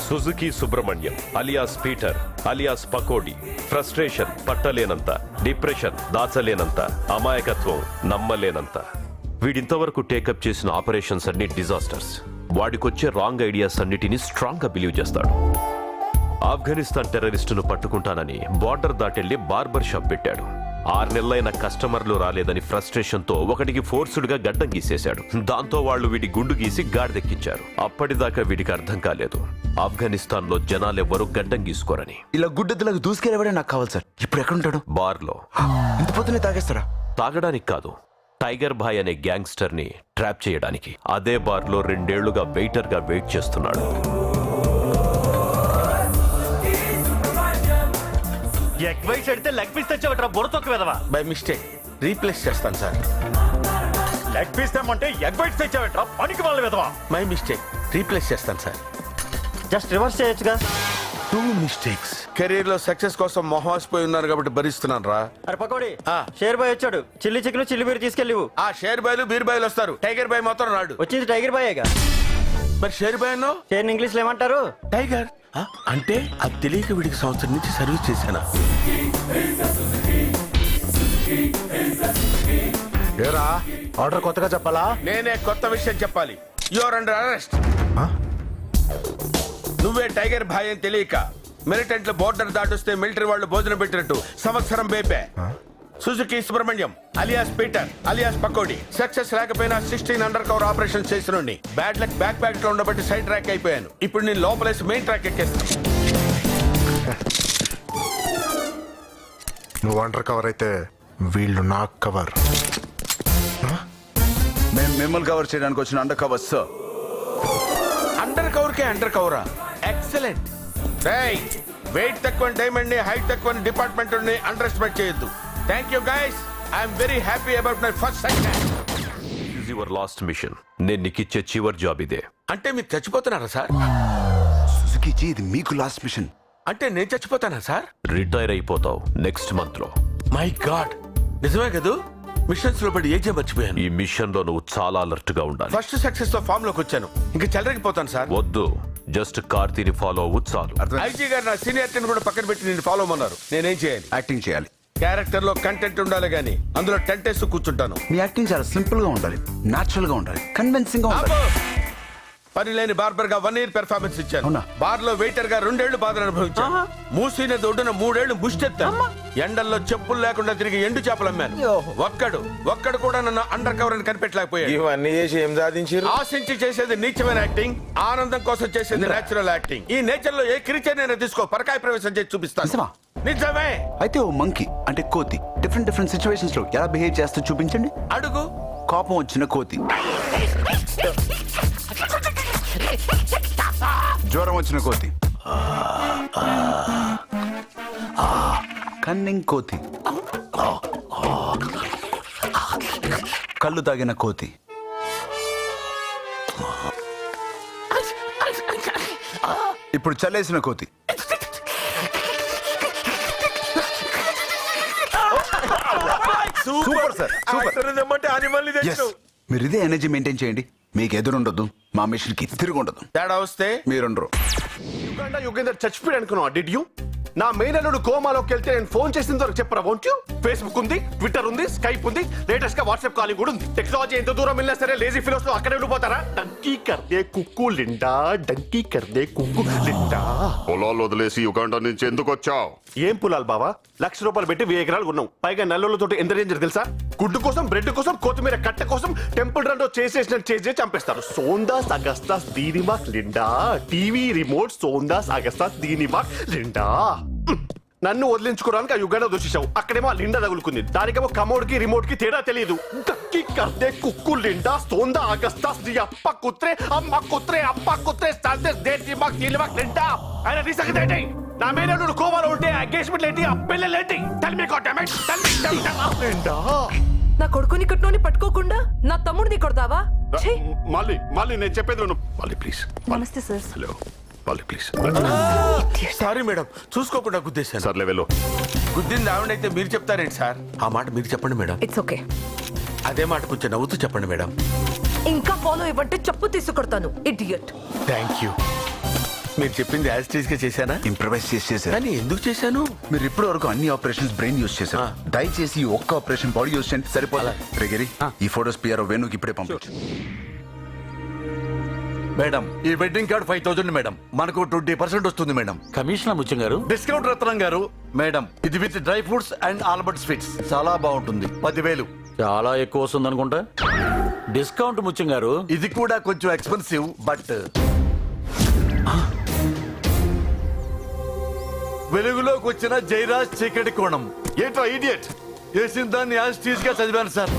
Suzuki Subrahmanyam alias Peter alias Pakodi. Frustration పట్టలేనంత, డిప్రెషన్ దాచలేనంత, అమాయకత్వం నమ్మలేనంత. వీడింతవరకు టేకప్ చేసిన ఆపరేషన్స్ అన్ని డిజాస్టర్స్. వాడికొచ్చే రాంగ్ ఐడియాస్ అన్నిటినీ స్ట్రాంగ్ గా బిలీవ్ చేస్తాడు. ఆఫ్ఘనిస్తాన్ టెర్రరిస్టును పట్టుకుంటానని బార్డర్ దాటెళ్లి బార్బర్ షాప్ పెట్టాడు. 6 నెలలైన కస్టమర్లు రాలేదని ఫ్రస్ట్రేషన్ తో ఒకటికి ఫోర్స్డ్ గా గడ్డం గీసేశాడు. దాంతో వాళ్ళు వీడి గుండు గీసి గాడిదెక్కించారు. అప్పటిదాకా వీడికి అర్థం కాలేదు ఆఫ్ఘనిస్తాన్ లో జనాలెవ్వరూ గడ్డం గీసుకోరని. ఇలా గుడ్డెద్దులకు దూసుకెళ్ళవడే నాకు కావాలి సార్. ఇప్పుడు ఎక్కడుంటాడు? బార్ లో. ఇంత పొద్దునే తాగేస్తాడా? తాగడానికి కాదు, టైగర్ భాయ్ అనే గ్యాంగ్స్టర్ ని ట్రాప్ చేయడానికి. అదే బార్ లో 2 ఏళ్లుగా వెయిటర్ గా వెయిట్ చేస్తున్నాడు. ఎగ్ వైట్స్ అడితే లెగ్ పీస్ తెచ్చావట్రా బుర్రతొక్క వెదవా. బై మిస్టేక్ రీప్లేస్ చేస్తాను సార్. లెగ్ పీస్ తెమ్మంటే ఎగ్ వైట్స్ తెచ్చావట్రా పనికి వాళ్ళ వెదవా. మై మిస్టేక్ రీప్లేస్ చేస్తాను సార్. జస్ట్ రివర్స్ చేయొచ్చుగా. 2 మిస్టేక్స్. కెరీర్ లో సక్సెస్ కోసం మొహాసిపోయి ఉన్నారు కాబట్టి భరిస్తున్నాను రా. అరే పకోడి, షేర్ బాయ్ వచ్చాడు. చిల్లి చికెన్ చిల్లి బీర్ తీసుకెళ్ళివు. ఆ షేర్ బాయ్లు బీర్ బాయ్లు వస్తారు, టైగర్ బాయ్ మాత్రం రాడు. వచ్చింది టైగర్ బాయేగా. మరి షేర్ బాయ్ అన్నో? షేర్ ఇంగ్లీష్ లో ఏమంటారు? టైగర్. అంటే అది తెలియక వీడికి సంవత్సరం నుంచి సర్వీస్ చేశానా? ఏరా ఆర్డర్ కొత్తగా చెప్పాలా? నేనే కొత్త విషయం చెప్పాలి. Your under arrest. నువ్వే టైగర్ భాయ్ అని తెలియక మిలిటెంట్లు బోర్డర్ దాటొస్తే మిలిటరీ వాళ్ళు భోజనం పెట్టినట్టు సంవత్సరం బేపే Suzuki Subrahmanyam alias Peter alias Pakodi success లేకపోయినా 16 అండర్ కవర్ ఆపరేషన్ చేసిన బ్యాడ్ లక్ బ్యాక్ ప్యాక్ లో ఉండబట్టి సైడ్ ట్రాక్ అయిపోయాను. ఇప్పుడు నేను లోపలేసి మెయిన్ ట్రాక్ ఎక్కేస్తాను. నువ్వు అండర్ కవర్ అయితే వీళ్ళు నాకు కవర్. మేము మిమ్మల్ని కవర్ చేయడానికి వచ్చిన undercover sir. Undercover కే అండర్ కవరా? ఎక్సలెంట్. వెయిట్ తక్కువ డైమండ్ ని హైట్ తక్కువ డిపార్ట్మెంట్ ని అండర్ ఎస్టిమేట్ చేయొద్దు. Thank you guys. I'm very happy about my first success. Your last mission. నేను నీకు ఇచ్చే చివరి జాబ్ ఇదే. అంటే మీరు చచ్చిపోతున్నారా సార్? సుజుకి జీ, ఇది మీకు లాస్ట్ మిషన్. అంటే నేను చచ్చిపోతానా సార్? రిటైర్ అయిపోతావు నెక్స్ట్ మంత్ లో. మై గాడ్, నిజమే కదూ? మిషన్స్ లో పడి ఏజే మర్చిపోయాను. ఈ మిషన్ లో నువ్వు చాలా అలర్ట్ గా ఉండాలి. ఫస్ట్ సక్సెస్ తో ఫామ్ లోకి వచ్చాను, ఇంకా చెలరగిపోతాను సార్. వద్దు, జస్ట్ కార్తీని ఫాలో అవ్వు చాలు. ఐజీ గారు నా సీనియారిటీని కూడా పక్కన పెట్టి నేను ఫాలో అన్నారు. నేనేం చేయాలి? యాక్టింగ్ చేయాలి. క్యారెక్టర్ లో కంటెంట్ ఉండాలి గానీ అందులో టెంట్ వేస్తూ కూర్చుంటాను. మీ యాక్టింగ్ చాలా సింపుల్ గా ఉండాలి, నాచురల్ గా ఉండాలి, కన్విన్సింగ్ గా ఉండాలి. పని లేని బార్బర్ గా 1 year పెర్ఫార్మెన్స్ ఇచ్చాను. బార్ లో వెయిటర్ గా 2 ఏళ్లు బాధలు అనుభవించాను. మూసిన దొడ్డున 3 ఏళ్లు ముష్టెత్తాను. ఎండల్లో చెప్పులు లేకుండా తిరిగి ఎండు చేపలు అమ్మాను. ఒక్కడు కూడా నన్ను అండర్ కవర్ అని కనిపెట్టలేకపోయాడు. ఇవన్నీ చేసి ఏం సాధించారు? ఆశించి చేసేది నీచమైన యాక్టింగ్, ఆనందం కోసం చేసేది నేచురల్ యాక్టింగ్. ఈ నేచర్ లో ఏ క్రీచర్ నేను తీసుకో పరకాయ ప్రవేశం చేసి చూపిస్తాను. నిజమే. అయితే ఓ మంకీ అంటే కోతి డిఫరెంట్ సిచ్యువేషన్స్ లో ఎలా బిహేవ్ చేస్తూ చూపించండి. అడుగు. కోపం వచ్చిన కోతి, జ్వరం వచ్చిన కోతి, కన్నింగ్ కోతి, కళ్ళు తాగిన కోతి, ఇప్పుడు చల్లేసిన కోతి. Super sir, super. మీరు ఇదే ఎనర్జీ మెయింటైన్ చేయండి. మీకు ఎదురుండదు, మా మిషన్ కి తిరిగి ఉండదు. తేడా వస్తే మీరుండరు. యుగేందర్ చచ్చిపోయాడు అనుకున్నావా? Did you? నా మెయిన్ అల్లుడు కోమాలోకి వెళ్తే నేను ఫోన్ చేసిన వరకు చెప్పరా? Won't you? ఫేస్బుక్ ఉంది, ట్విట్టర్ ఉంది, స్కైప్ ఉంది, లేటెస్ట్ గా వాట్సాప్ కాలింగ్ కూడా ఉంది. టెక్నాలజీ ఎంత దూరం వెళ్ళినా సరే లేజీ ఫిలోస్ లో అక్కడే ఉండిపోతారా? డంకీ కర్దే కుక్కు లిండా, డంకీ కర్దే కుక్కు లిండా. పొలాలు వదిలేసి యుగాండా నుంచి ఎందుకు వచ్చావు? ఏం పొలాలు బావా? ₹1,00,000 పెట్టి 1000 ఎకరాలు కొన్నాం. పైగా నల్లులతో ఎంత డేంజర్ తెలుసా? గుడ్డు కోసం, బ్రెడ్ కోసం, కొత్తిమీర కట్ట కోసం టెంపుల్ రన్ చేసేసినట్టు చేసి చంపేస్తారు. సోందాస్ అగస్తాస్ దీనిమాక్ లిండా, టీవీ రిమోట్ సోందాస్ అగస్తాస్ దీనిమాక్ లిండా. నన్ను వదిలించుకోవడానికి ఆ యుగాండా దోషించావు. అక్కడేమో ఆ లిండా తగులుకుంది. దానికేమో కమోడ్ కి రిమోట్ కి తేడా తెలియదు. దక్కి కర్దే కుక్కు లిండా సోందా అగస్తాస్ ది అప్ప కుత్రే అమ్మ కుత్రే అప్ప కుత్రే సాల్దే దేట్ దిమాక్ దీనిమాక్ లిండా. ఆయన రీసెంట్ నా మీద నువ్వు కోవాలో ఉంటే ఎంగేజ్మెంట్ ఏంటి, ఆ పిల్లలేంటి? Tell me goddamn it, tell me Linda. నా కొడుకుని కట్టుని పట్టుకోకుండా నా తమ్ముడిని కొడతావా? ఛీ! మళ్ళీ నేను చెప్పేది విను. మళ్ళీ ప్లీజ్. నమస్తే సార్. హలో మళ్ళీ ప్లీజ్. సారీ మేడం, చూసుకోకుండా గుద్దేశాను. సర్లే వెళ్ళు. గుద్దింది ఆవిడైతే మీరు చెప్తారేంటి సార్? ఆ మాట మీరు చెప్పండి మేడం. It's okay. అదే మాట కొంచెం నవ్వుతూ చెప్పండి మేడం. ఇంకా ఫాలో ఇవ్వంటే చెప్పు తీసుకొడతాను. ఇడియట్. Thank you. మీరు చెప్పింది యాజ్ టీజ్ గా చేశానా? ఇంప్రవైజ్ చేసేసారు. కానీ ఎందుకు చేశాను? మీరు ఇప్పటి వరకు అన్ని ఆపరేషన్స్ బ్రెయిన్ యూస్ చేశారు. దయచేసి ఈ ఒక్క ఆపరేషన్ బాడీ యూస్ చేయండి, సరిపోదా? రేగిరి, ఈ ఫోటోస్ పిఆర్ఓ వేణుకి ఇప్పుడే పంపించు. మేడం, ఈ వెడ్డింగ్ కార్డ్ 5,000 మేడం. మనకు 20% వస్తుంది మేడం. కమిషనర్ ముత్యం గారు, డిస్కౌంట్ రత్నం గారు. మేడం, ఇది with dry fruits and almond sweets చాలా బాగుంటుంది. 10,000. చాలా ఎక్కువ వస్తుంది అనుకుంటా. డిస్కౌంట్ ముత్యం గారు. ఇది కూడా కొంచెం ఎక్స్పెన్సివ్ బట్ వెలుగులోకి వచ్చిన జైరాజ్ చీకటి కోణం. ఏంటో ఇడియట్ చేసిన దాన్ని యాజ్ టీజ్ గా చదివాను sir.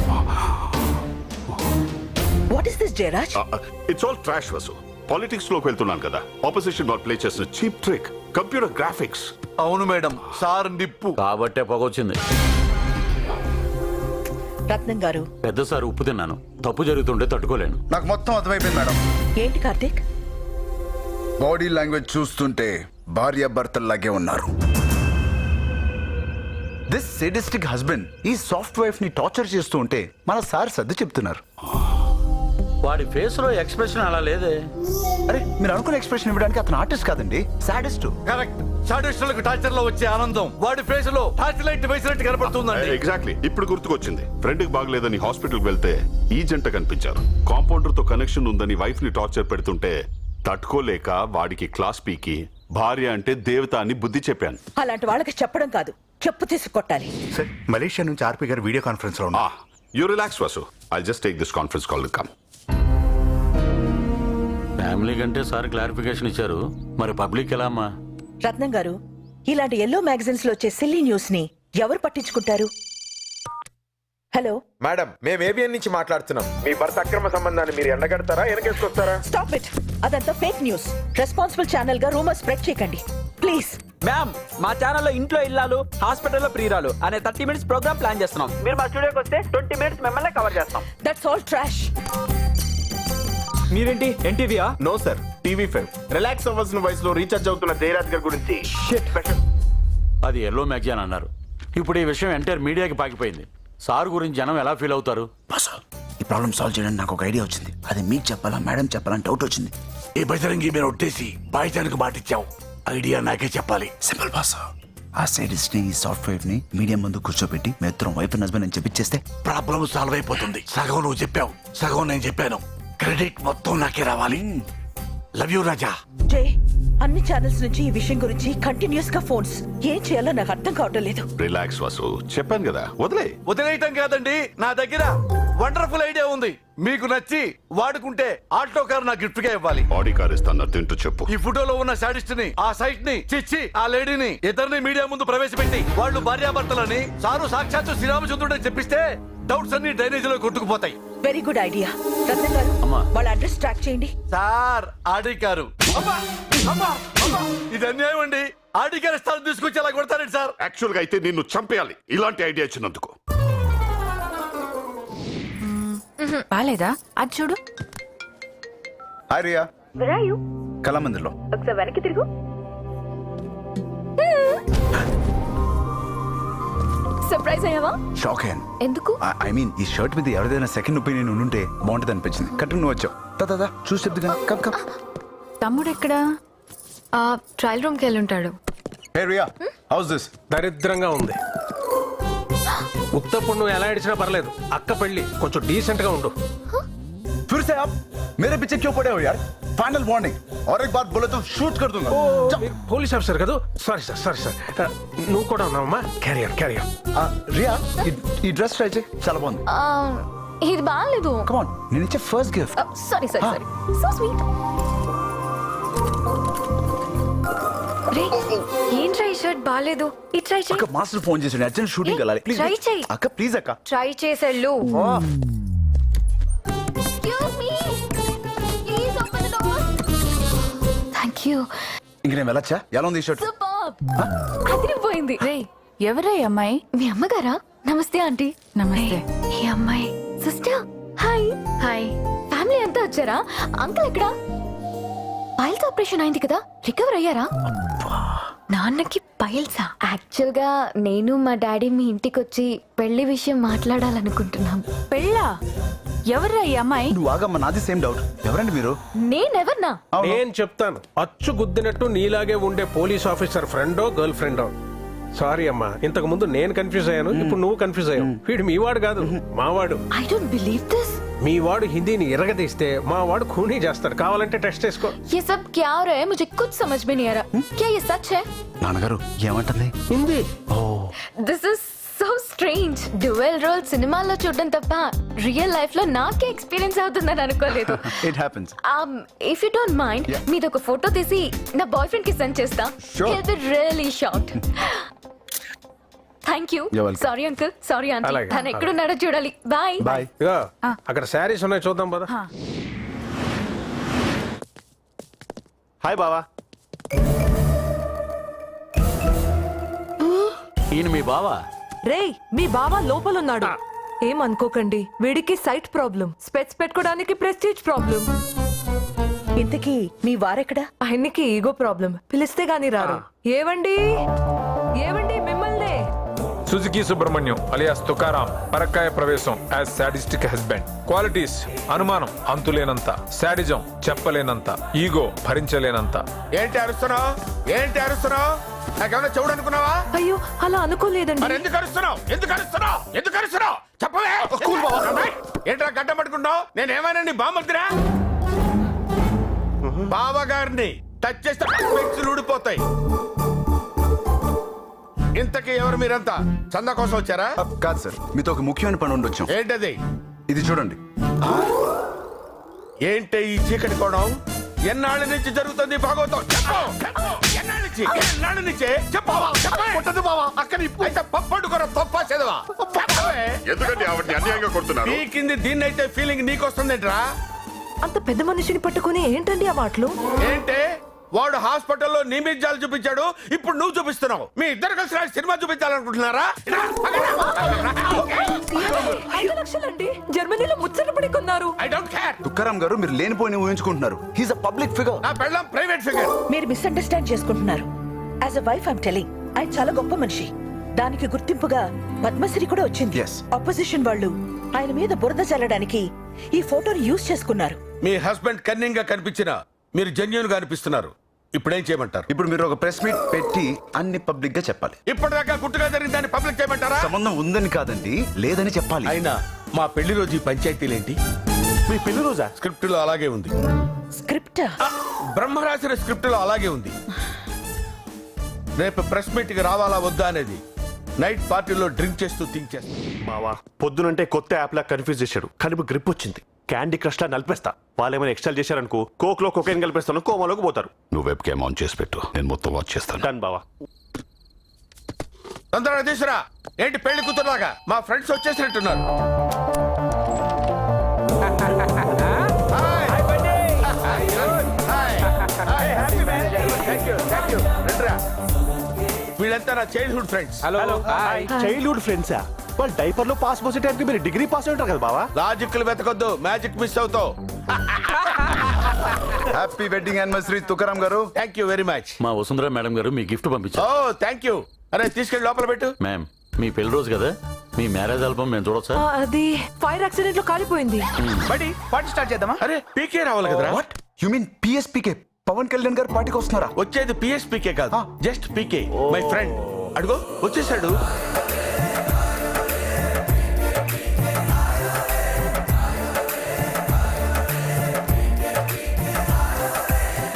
What is this Jayaraj? It's all trash Vasu. Politics లోకి వెళ్తున్నాను కదా, ఆపోజిషన్ వాళ్ళు ప్లే చేసిన చీప్ ట్రిక్ కంప్యూటర్ గ్రాఫిక్స్. అవును మేడం, సార్ నిప్పు కాబట్టే పొగొచ్చింది. రత్నం గారు, పెద్ద సార్ ఉప్పు తిన్నాను. తప్పు జరుగుతుంటే తట్టుకోలేను. నాకు మొత్తం అర్థమైపోయింది మేడం. ఏంటి కార్తీక్? బాడీ లాంగ్వేజ్ చూస్తుంటే భార్య భర్తల్లాగే ఉన్నారు. దిస్ సేడిస్టిక్ హస్బెండ్ ఈ సాఫ్ట్ వైఫ్ ని టార్చర్ చేస్తూ ఉంటే మన సార్ సర్ది చెప్తున్నారు. వాడి ఫేస్ లో ఎక్స్ప్రెషన్ అలా లేదే. అరే మీరు అనుకున్న ఎక్స్ప్రెషన్ ఇవ్వడానికి అతను ఆర్టిస్ట్ కాదండి, సాడిస్ట్. కరెక్ట్. సాడిస్టులకు టార్చర్ లో వచ్చే ఆనందం వాడి ఫేస్ లో టార్చ్ లైట్ వేసినట్టు కనపడుతుందండి. ఎగ్జాక్ట్లీ. ఇప్పుడు గుర్తుకొచ్చింది. ఫ్రెండ్ కి బాగలేదని హాస్పిటల్ వెళ్తే ఈ జంట కనిపించారు. కాంపౌండర్ తో కనెక్షన్ ఉందని వైఫ్ ని టార్చర్ పెడుతుంటే తట్టుకోలేక వాడికి క్లాస్ పీకి భార్య అంటే దేవత అని బుద్ధి చెప్పాను. అలాంటి వాళ్ళకి చెప్పడం కాదు, చెప్పు తీసి కొట్టాలి. సార్ మలేషియా నుంచి ఆర్పి గారు వీడియో కాన్ఫరెన్స్ లో ఉన్నారు. You relax Vasu. I'll just take this conference call come. Family కంటే సార్ క్లారిఫికేషన్ ఇచ్చారు, మరి పబ్లిక్ ఎలా అమ్మా? రత్నం గారు, ఇలాంటి ఎల్లో మ్యాగజైన్స్ లో వచ్చే సిల్లీ న్యూస్ ని ఎవరు పట్టించుకుంటారు? హలో మేడం, మేము ఏబిఎన్ నుంచి మాట్లాడుతున్నాం. మీ భర్త అక్రమ సంబంధాన్ని మీరు ఎండగడతారా వెనకేసుకొస్తారా? Stop it. అదంతా ఫేక్ న్యూస్. రెస్పాన్సిబుల్ ఛానల్ గా రూమర్ స్ప్రెడ్ చేయకండి ప్లీజ్. మ్యామ్, మా ఛానల్లో ఇంట్లో ఇల్లాలు హాస్పిటల్లో ప్రియురాలు అనే 30 minutes ప్రోగ్రామ్ ప్లాన్ చేస్తున్నాం. మీరు మా స్టూడియోకి వస్తే 20 minutes మిమ్మల్ని కవర్ చేస్తాం. That's all trash. మీరేంటి ఎన్టీవీయా? No sir, TV five. రిలాక్స్ అవ్వాల్సిన వయసులో రీఛార్జ్ అవుతున్న జయరాజ్ గారి గురించి. అది ఎల్లో మ్యాగజైన్ అన్నారు. ఇప్పుడు ఈ విషయం ఎంటైర్ మీడియాకి పాకిపోయింది. సార్ గురించి జనం ఎలా ఫీల్ అవుతారు? ఈ ప్రాబ్లం సాల్వ్ చేయడానికి నాకు ఒక ఐడియా వచ్చింది. అది మీకు చెప్పాలా మేడం చెప్పాలని డౌట్ వచ్చింది. ఈ బజరంగి మీరు ఒట్టేసి పాయిజానికి మాటిచ్చావు. ఐడియా నాకే చెప్పాలి. Simple boss. ఆ సైడిస్ట్ ని ఈ సాఫ్ట్వేర్ ని మీడియా ముందు కూర్చోబెట్టి మేమిద్దరం వైఫ్ అండ్ హస్బెండ్ అని చెప్పించేస్తే ప్రాబ్లం సాల్వ్ అయిపోతుంది. సగం నువ్వు చెప్పావు, సగం నేను చెప్పాను. క్రెడిట్ మొత్తం నాకే రావాలి. లవ్ యూ రాజా. జై, అన్ని ఛానల్స్ నుంచి ఈ విషయం గురించి కంటిన్యూస్ గా ఫోన్స్. ఏం చేయాలో నాకు అర్థం కావటం లేదు. రిలాక్స్ వాసు, చెప్పాను కదా, వదిలేయటం కాదండి, నా దగ్గర వండర్ఫుల్ ఐడియా ఉంది. మీకు నచ్చి వాడుకుంటే ఆల్టో కార్ నా గిఫ్ట్ గా ఇవ్వాలి. ఆడి కార్ ఇస్తాను, తింటూ చెప్పు. ఈ ఫోటోలో ఉన్న సాడిస్ట్ ని, ఆ సైట్ ని, చిచ్చి ఆ లేడీని ఇద్దరిని మీడియా ముందు ప్రవేశపెట్టి వాళ్ళు భార్యాభర్తలని సారు సాక్షాత్తు శ్రీరామచంద్రుడని చెప్పిస్తే డౌట్స్ అన్ని డ్రైనేజ్ లో కొట్టుకుపోతాయి. Very good idea. రత్న గారు, వాళ్ళ అడ్రస్ ట్రాక్ చేయండి. Sir Audi car. ఇది అన్యాయం అండి. ఆడి కారు స్థానం తీసుకొచ్చి అలా కొడతారండి సార్. యాక్చువల్ గా అయితే నిన్ను చంపేయాలి ఇలాంటి ఐడియా ఇచ్చినందుకు. బాలేదా? అది చూడు. Hi Riya. Where are you? కళామందిర్లో. ఒకసారి వెనక్కి తిరుగు. సర్ప్రైజ్ అయ్యావా? షాక్ అయ్యాను. ఎందుకు? ఐ మీన్ ఈ షర్ట్ మీద ఎవరిదైనా సెకండ్ ఒపీనియన్ ఉంటే బాగుంటుంది అనిపించింది. కట్టు నువ్వు వచ్చావు. దా చూసి చెప్తుగా. Come come. తమ్ముడు ఎక్కడా? ట్రయల్ రూమ్ కి వెళ్ళి ఉంటాడు. హే రియా, హౌస్ దిస్? దరిద్రంగా ఉంది. ఉత్తప్పుడు నువ్వు ఎలా ఏడిచినా పర్లేదు. అక్క పెళ్లి, కొంచెం డీసెంట్ గా ఉండు. फिर से आप मेरे पीछे क्यों पड़े हो यार? फाइनल वार्निंग, और एक बात बोले तो शूट कर दूंगा. పోలీస్ ఆఫీసర్ కదా? Sorry sir. నువ్వు కూడా ఉన్నావమ్మా. క్యారియర్. రియా, ఈ డ్రెస్ ట్రై చేయి, చాలా బాగుంది. ఇది బాగాలేదు. కమ్ ఆన్, నేను ఇచ్చే first gift. Sorry so sweet. రే, ఏంట్రా ఈ షర్ట్ బాగాలేదు. ఇది ట్రై చేయి. అక్క మాస్టర్ ఫోన్ చేసాడు, అర్జెంట్ షూటింగ్ వెళ్ళాలి. ప్లీజ్ ట్రై చేయి. అక్క ప్లీజ్ అక్క. ట్రై చేసేళ్ళు. Thank you. ఇంక నేను వెళ్ళొచ్చా? ఎలా ఉంది ఈ షర్ట్? అదిరిపోయింది. రే, ఎవరే అమ్మాయి? మీ అమ్మగారా? నమస్తే ఆంటీ. నమస్తే. ఈ అమ్మాయి సిస్టర్. హాయ్. ఫ్యామిలీ అంతా వచ్చారా? అంకుల్ ఎక్కడా? పైల్స్ ఆపరేషన్ అయింది కదా, రికవర్ అయ్యారా? నాన్నకి పైల్సా? యాక్చువల్ గా నేను మా డాడీ మీ ఇంటికి వచ్చి పెళ్లి విషయం మాట్లాడాలనుకుంటున్నాం. పెళ్ళా? ఎవర్రా ఈ అమ్మాయి? నువ్వు ఆగమ్మ, నాది సేమ్ డౌట్. ఎవరండి మీరు? నేనెవర్నా? నేను చెప్తాను. అచ్చు గుద్దినట్టు నీలాగే ఉండే పోలీస్ ఆఫీసర్ ఫ్రెండో గర్ల్ ఫ్రెండో. సారీ అమ్మా, ఇంతకు ముందు నేను కన్ఫ్యూజ్ అయ్యాను, ఇప్పుడు నువ్వు కన్ఫ్యూజ్ అయ్యావు. వీడు మీవాడు కాదు, మావాడు. I don't believe this. మీ వాడు హిందీని ఎరగదీస్తే మా వాడు ఖూనీ చేస్తాడు. కావాలంటే టెస్ట్ చేసుకో. ये सब क्या हो रहा है? मुझे कुछ समझ में नहीं आ रहा. क्या ये सच है? నాన్నగారు ఏమంటుంది? Hindi. This is so strange. Dual role సినిమాల్లో చూడడం తప్ప రియల్ లైఫ్ లో నాకే ఎక్స్పీరియన్స్ అవుతుందని అనుకోలేదు. It happens. If you don't mind, మీది ఒక ఫోటో తీసి నా బాయ్ ఫ్రెండ్ కి సెండ్ చేస్తా. He'll be really shocked. Thank you. Sorry uncle, sorry aunty. తను ఎక్కడున్నాడో చూడాలి. బాయ్. ఇగో, అక్కడ శారీస్ ఉన్నాయి, చూద్దాం పద. హాయ్ బావా. ఈయన మీ బావా? రేయ్, మీ బావ లోపలున్నాడు. ఏమనుకోకండి, వీడికి సైట్ ప్రాబ్లం, స్పెట్స్ పెట్టుకోవడానికి ప్రెస్టీజ్ ప్రాబ్లం. ఇంతకీ మీ వారెక్కడా? ఆయనకి ఈగో ప్రాబ్లం, పిలిస్తే గాని రారు. ఏవండి మిమ్మల్ని సుజుకి సుబ్రహ్మణ్యం అలియాస్ తుకారాం పరక్కాయ ప్రవేశం యాజ్ సాడిస్టిక్ హస్బెండ్. క్వాలిటీస్ అనుమానం అంతులేనంత, సాడిజం చెప్పలేనంత, ఈగో భరించలేనంత. ఏంటి అరుస్తున్నావు? ఏంటి అరుస్తున్నావు? నాకేమన్నా చెవుడు అనుకున్నావా? అయ్యో అలా అనుకోలేదండి. మరి ఎందుకు అరుస్తున్నావు? ఎందుకు అరుస్తున్నావు? ఎందుకు అరుస్తున్నావు? చెప్పవే. ఏంట్రా గడ్డ పట్టుకుంటావు? నేనేమైనా నీ బామ్మద్దురా? బావగారిని టచ్ చేస్తే పెన్సిల్ ఊడిపోతాయి. ఇంతకీ ఎవరు మీరంతా? చందా కోసం వచ్చారా? కాదు సార్, మీతో ఒక ముఖ్యమైన పని ఉండొచ్చు. ఏంటది? ఇది చూడండి. ఏంటి ఈ చీకటి కోణం? ఎన్నాళ్ళ నుంచి జరుగుతుంది భాగవతం? చెప్పు, చెప్పు. ఎన్నాళ్ళ నుంచి చెప్పు. అక్కడ అయితే పప్పడుకోరా తప్పేదవా? ఎందుకంటే ఆవిడని అన్యాయంగా కొడుతున్నారు. పీకింది దీన్నైతే ఫీలింగ్ నీకొస్తుందేంట్రా? అంత పెద్ద మనిషిని పట్టుకుని ఏంటండి ఆ మాటలు? ఏంటే వాడు హాస్పిటల్లో నీ మీద్యాలు చూపించాడు, ఇప్పుడు నువ్వు చూపిస్తున్నావు. మీ ఇద్దరు కలిసి నాకు సినిమా చూపించాలనుకుంటున్నారా? 5 లక్షలండి జర్మనీలో ముచ్చటపడి కొన్నారు. I don't care. తుకారాం గారు, మీరు లేనిపోయిన ఊహించుకుంటున్నారు. He's a public figure. నా పెళ్ళం ప్రైవేట్ ఫిగర్. మీరు మిస్అండర్స్టాండ్ చేసుకుంటున్నారు. As a wife I'm telling, ఆయన చాలా గొప్ప మనిషి. దానికి గుర్తింపుగా పద్మశ్రీ కూడా వచ్చింది. ఆపోజిషన్ వాళ్ళు ఆయన మీద బురద చల్లడానికి ఈ ఫోటోని యూజ్ చేసుకున్నారు. మీ హస్బెండ్ కన్నింగ్ గా కనిపించినా మీరు జెన్యూన్ గా అనిపిస్తున్నారు. ఇప్పుడు ఏం చేయమంటారు? ఇప్పుడు మీరు ఒక ప్రెస్ మీట్ పెట్టి అన్ని పబ్లిక్ గా చెప్పాలి. ఇప్పటిదాకా గుట్టుగా జరిగిన దాన్ని పబ్లిక్ చేయమంటారా? సంబంధం ఉందని కాదండి, లేదని చెప్పాలి. అయినా మా పెళ్లి రోజు ఈ పంచాయతీలేంటి? మీ పెళ్లి రోజా? స్క్రిప్ట్ లో అలాగే ఉంది. స్క్రిప్ట్ బ్రహ్మ రాసిన స్క్రిప్ట్ లో అలాగే ఉంది. రేపు ప్రెస్ మీట్ కి రావాలా వద్దా అనేది నైట్ పార్టీలో డ్రింక్ చేస్తూ థింక్ చేస్తా. మావా పొద్దునంటే కొత్త యాప్ లా కన్ఫ్యూజ్ చేశాడు. కడుపు గ్రిప్ వచ్చింది. క్యాండీ క్రష్ లా నలిపేస్తా. వాళ్ళు ఏమైనా ఎక్స్ట్రా చేశారనుకో, కోక్ లో కొకైన్ కలిపేస్తాను, కోమాలోకి పోతారు. నువ్వు వెబ్ క్యామ్ ఆన్ చేసి పెట్టు, నేను మొత్తం వాచ్ చేస్తాను. డన్ బావా. తొందరగా తీసురా. ఏంటి పెళ్లి కూతురులాగా? మా ఫ్రెండ్స్ వచ్చేసినట్టున్నారు. వీళ్ళంతా నా చైల్డ్హుడ్ ఫ్రెండ్స్. హలో చైల్డ్హుడ్ ఫ్రెండ్సా? వాళ్ళు డైపర్ లో పాస్ పోసే టైంకి మీరు డిగ్రీ పాస్ అయి ఉంటారు కదా బావా. లాజిక్లు వెతకొద్దు, మ్యాజిక్ మిస్ అవుతావు. హ్యాపీ వెడ్డింగ్ యానివర్సరీ తుకారాం గారు. Thank you very much. మా వసుంధర మేడం గారు మీ గిఫ్ట్ పంపించారు. ఓ థ్యాంక్ యూ. అరే తీసుకెళ్ళి లోపల పెట్టు. మ్యామ్, మీ పెళ్లి రోజు కదా, మీ మ్యారేజ్ ఆల్బమ్ మేము చూడొచ్చా? అది ఫైర్ యాక్సిడెంట్ లో కాలిపోయింది. బడి పార్టీ స్టార్ట్ చేద్దామా? అరే పీకే రావాలి కదరా? What you mean PSPK? Pawan Kalyan గారు పార్టీకి వస్తున్నారా? వచ్చేది పిఎస్పీకే కాదు, జస్ట్ పీకే. మై ఫ్రెండ్ అడుగో వచ్చేసాడు.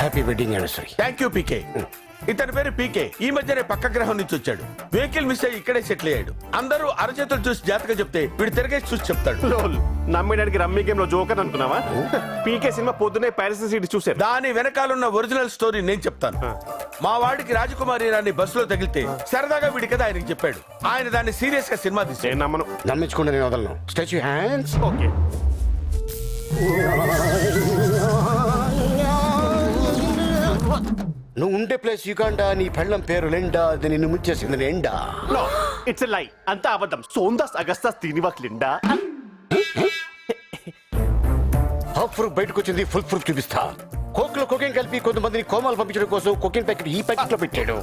Happy wedding anniversary. Thank you PK. ఇతని పేరు పీకే. ఈ మధ్యనే పక్క గ్రహం నుంచి వచ్చాడు. వెహికల్ మిస్ అయ్యి ఇక్కడే సెటిల్ అయ్యాడు. అందరూ అరచేతులు చూసి జాతకం చెప్తే వీడు తిరగేసి చూసి చెప్తాడు. నమ్మడానికి రమ్మీ గేమ్ లో జోకర్ అనుకున్నావా? పీకే సినిమా పొద్దునే ప్యారిస్ సిటీ చూసారు. దాని వెనకాలన్న ఒరిజినల్ స్టోరీ నేను చెప్తాను. మా వాడికి రాజకుమారి రాని బస్సులో తగిలితే సరదాగా వీడి కదా ఆయనకి చెప్పాడు. ఆయన దాన్ని సీరియస్ గా సినిమా తీసి నమ్మను. నమ్మించుకుంటే నేను వదలను. Stretch your hands. ఓకే. నువ్వు ఉండే ప్లేస్ యుగాండా, నీ పెళ్ళం పేరు లెండా, అది నిన్ను ముంచేసింది లెండా. నో ఇట్స్ ఎ లై. అంతా అబద్ధం. సోందాస్ అగస్తాస్ దీనివాక్ లిండా. హాఫ్ ప్రూఫ్ బయటకు వచ్చింది, ఫుల్ ప్రూఫ్ చూపిస్తా. కోక్ లో కొకేన్ కలిపి కొంతమందిని కోమాలు పంపించడం కోసం కొకేన్ ప్యాకెట్ ఈ ప్యాకెట్ లో పెట్టాడు.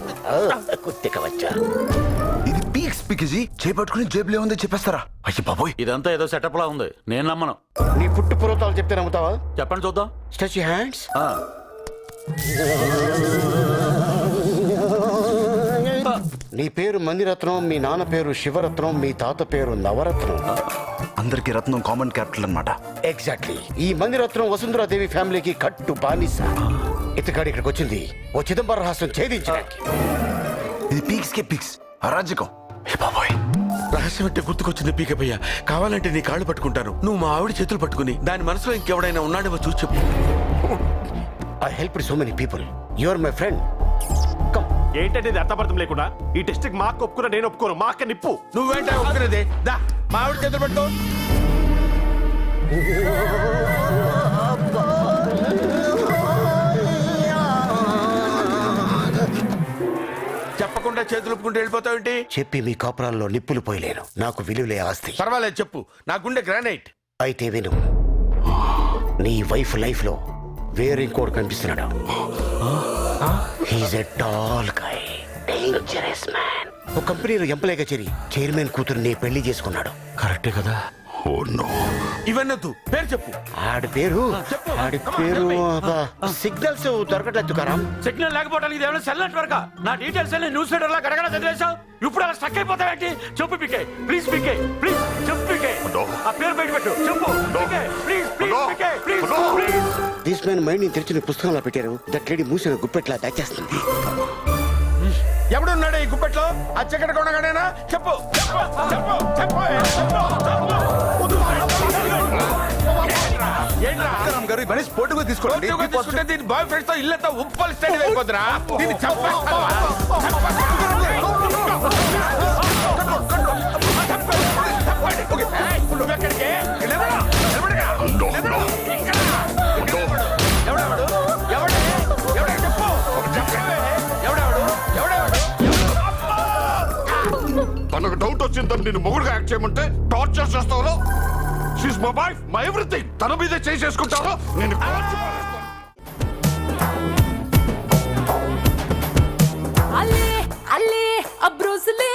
కొత్తగా ఇది పీక్స్ పీకేజీ. చేపట్టుకుని జేబులో ఉంది చెప్పేస్తారా? అయ్యి బాబోయ్, ఇదంతా ఏదో సెటప్ లా ఉంది, నేను నమ్మను. నీ పుట్టు పూర్వతాలు చెప్తే నమ్ముతావా? చెప్పండి చూద్దాం. Stretch your hands. నీ పేరు మణిరత్నం, మీ నాన్న పేరు శివరత్నం, మీ తాత పేరు నవరత్నం. అందరికి రత్నం కామన్ క్యాపిటల్ అన్నమాట. ఎగ్జాక్ట్లీ. ఈ మణిరత్నం వసుంధరాదేవి ఫ్యామిలీకి కట్టు బానిస. ఇతగాడి ఇక్కడికి వచ్చింది ఓ చిదంబర రహస్యం ఛేదించడానికి. ఇది పీక్స్ కే పీక్స్ అరాజకం. ఏ బాబోయ్, రహస్యం అంటే గుర్తుకొచ్చింది పీకపయ్య. కావాలంటే నీ కాళ్ళు పట్టుకుంటాను, నువ్వు మా ఆవిడ చేతులు పట్టుకుని దాని మనసులో ఇంకెవడైనా ఉన్నాడేమో చూసి చెప్పు. I help so many people. You are my friend. Come. ఏంటంటే ఇది అర్థార్థం లేకుండా ఈ టెస్ట్ కి మాకు ఒప్పుకున్నా, నేను ఒప్పుకోను. మా అక్క నిప్పు. నువ్వేంటే ఒప్పుకునేది? దా మా ఆవిడ చేతులు పట్టుకో. చెప్పకుండా చేతులు ఒప్పుకుంటూ వెళ్ళిపోతావేంటి? చెప్పి మీ కాపురాల్లో నిప్పులు పోయలేను. నాకు విలువలే ఆస్తి. పర్వాలేదు చెప్పు, నా గుండె గ్రానైట్. అయితే విను, నీ వైఫ్ లైఫ్ లో వేరే ఇంకోటి కనిపిస్తున్నాడు. He's a tall guy, dangerous man. ఒక కంపెనీలో ఎంప్లాయ్గా చేరి చైర్మన్ కూతురుని పెళ్లి చేసుకున్నాడు కరెక్టే కదా? ఇవన్నొద్దు, పేరు చెప్పు. ఆడి పేరు సిగ్నల్స్ దొరకట్లేదు తుకారాం. సిగ్నల్ లేకపోవడానికి ఇది ఏమైనా సెల్ నెట్వర్క్? నా డీటెయిల్స్ అన్ని న్యూస్ పేపర్ లా గడగడ చదివేశావు. ఇప్పుడు అలా స్టక్ అయిపోతావేంటి? చెప్పు పికే, ప్లీజ్ పికే, ప్లీజ్ చెప్పు పికే. ఆ పేరు బయట పెట్టు, చెప్పు PK, please please PK, please please. This man mind ని తెరిచిన పుస్తకంలో పెట్టారు. దట్ లేడీ మూసిన గుప్పెట్లా దాచేస్తుంది. ఎవడున్నాడు ఈ గుప్పెట్లో? అచ్చగడ కొనగానేనా? చెప్పు చెప్పు చెప్పు చెప్పు గారు ఈ మనిషి పోటుగా తీసుకుంటే దీని బాయ్ ఫ్రెండ్స్ తో ఇల్లంతా ఉప్పల్ స్టేట్ అయిపోతురా. దీన్ని చంపేస్తావా? నువ్వెక్కడికి? ఎవడెవడు? ఎవడే చెప్పు. తనకు డౌట్ వచ్చిందని నేను మొగుడుగా యాక్ట్ చేయమంటే టార్చర్ చేస్తావు. She's my wife, my everything. తన మీదే చేసేసుకుంటారో నేను అల్లే అల్లే అబ్రోసులే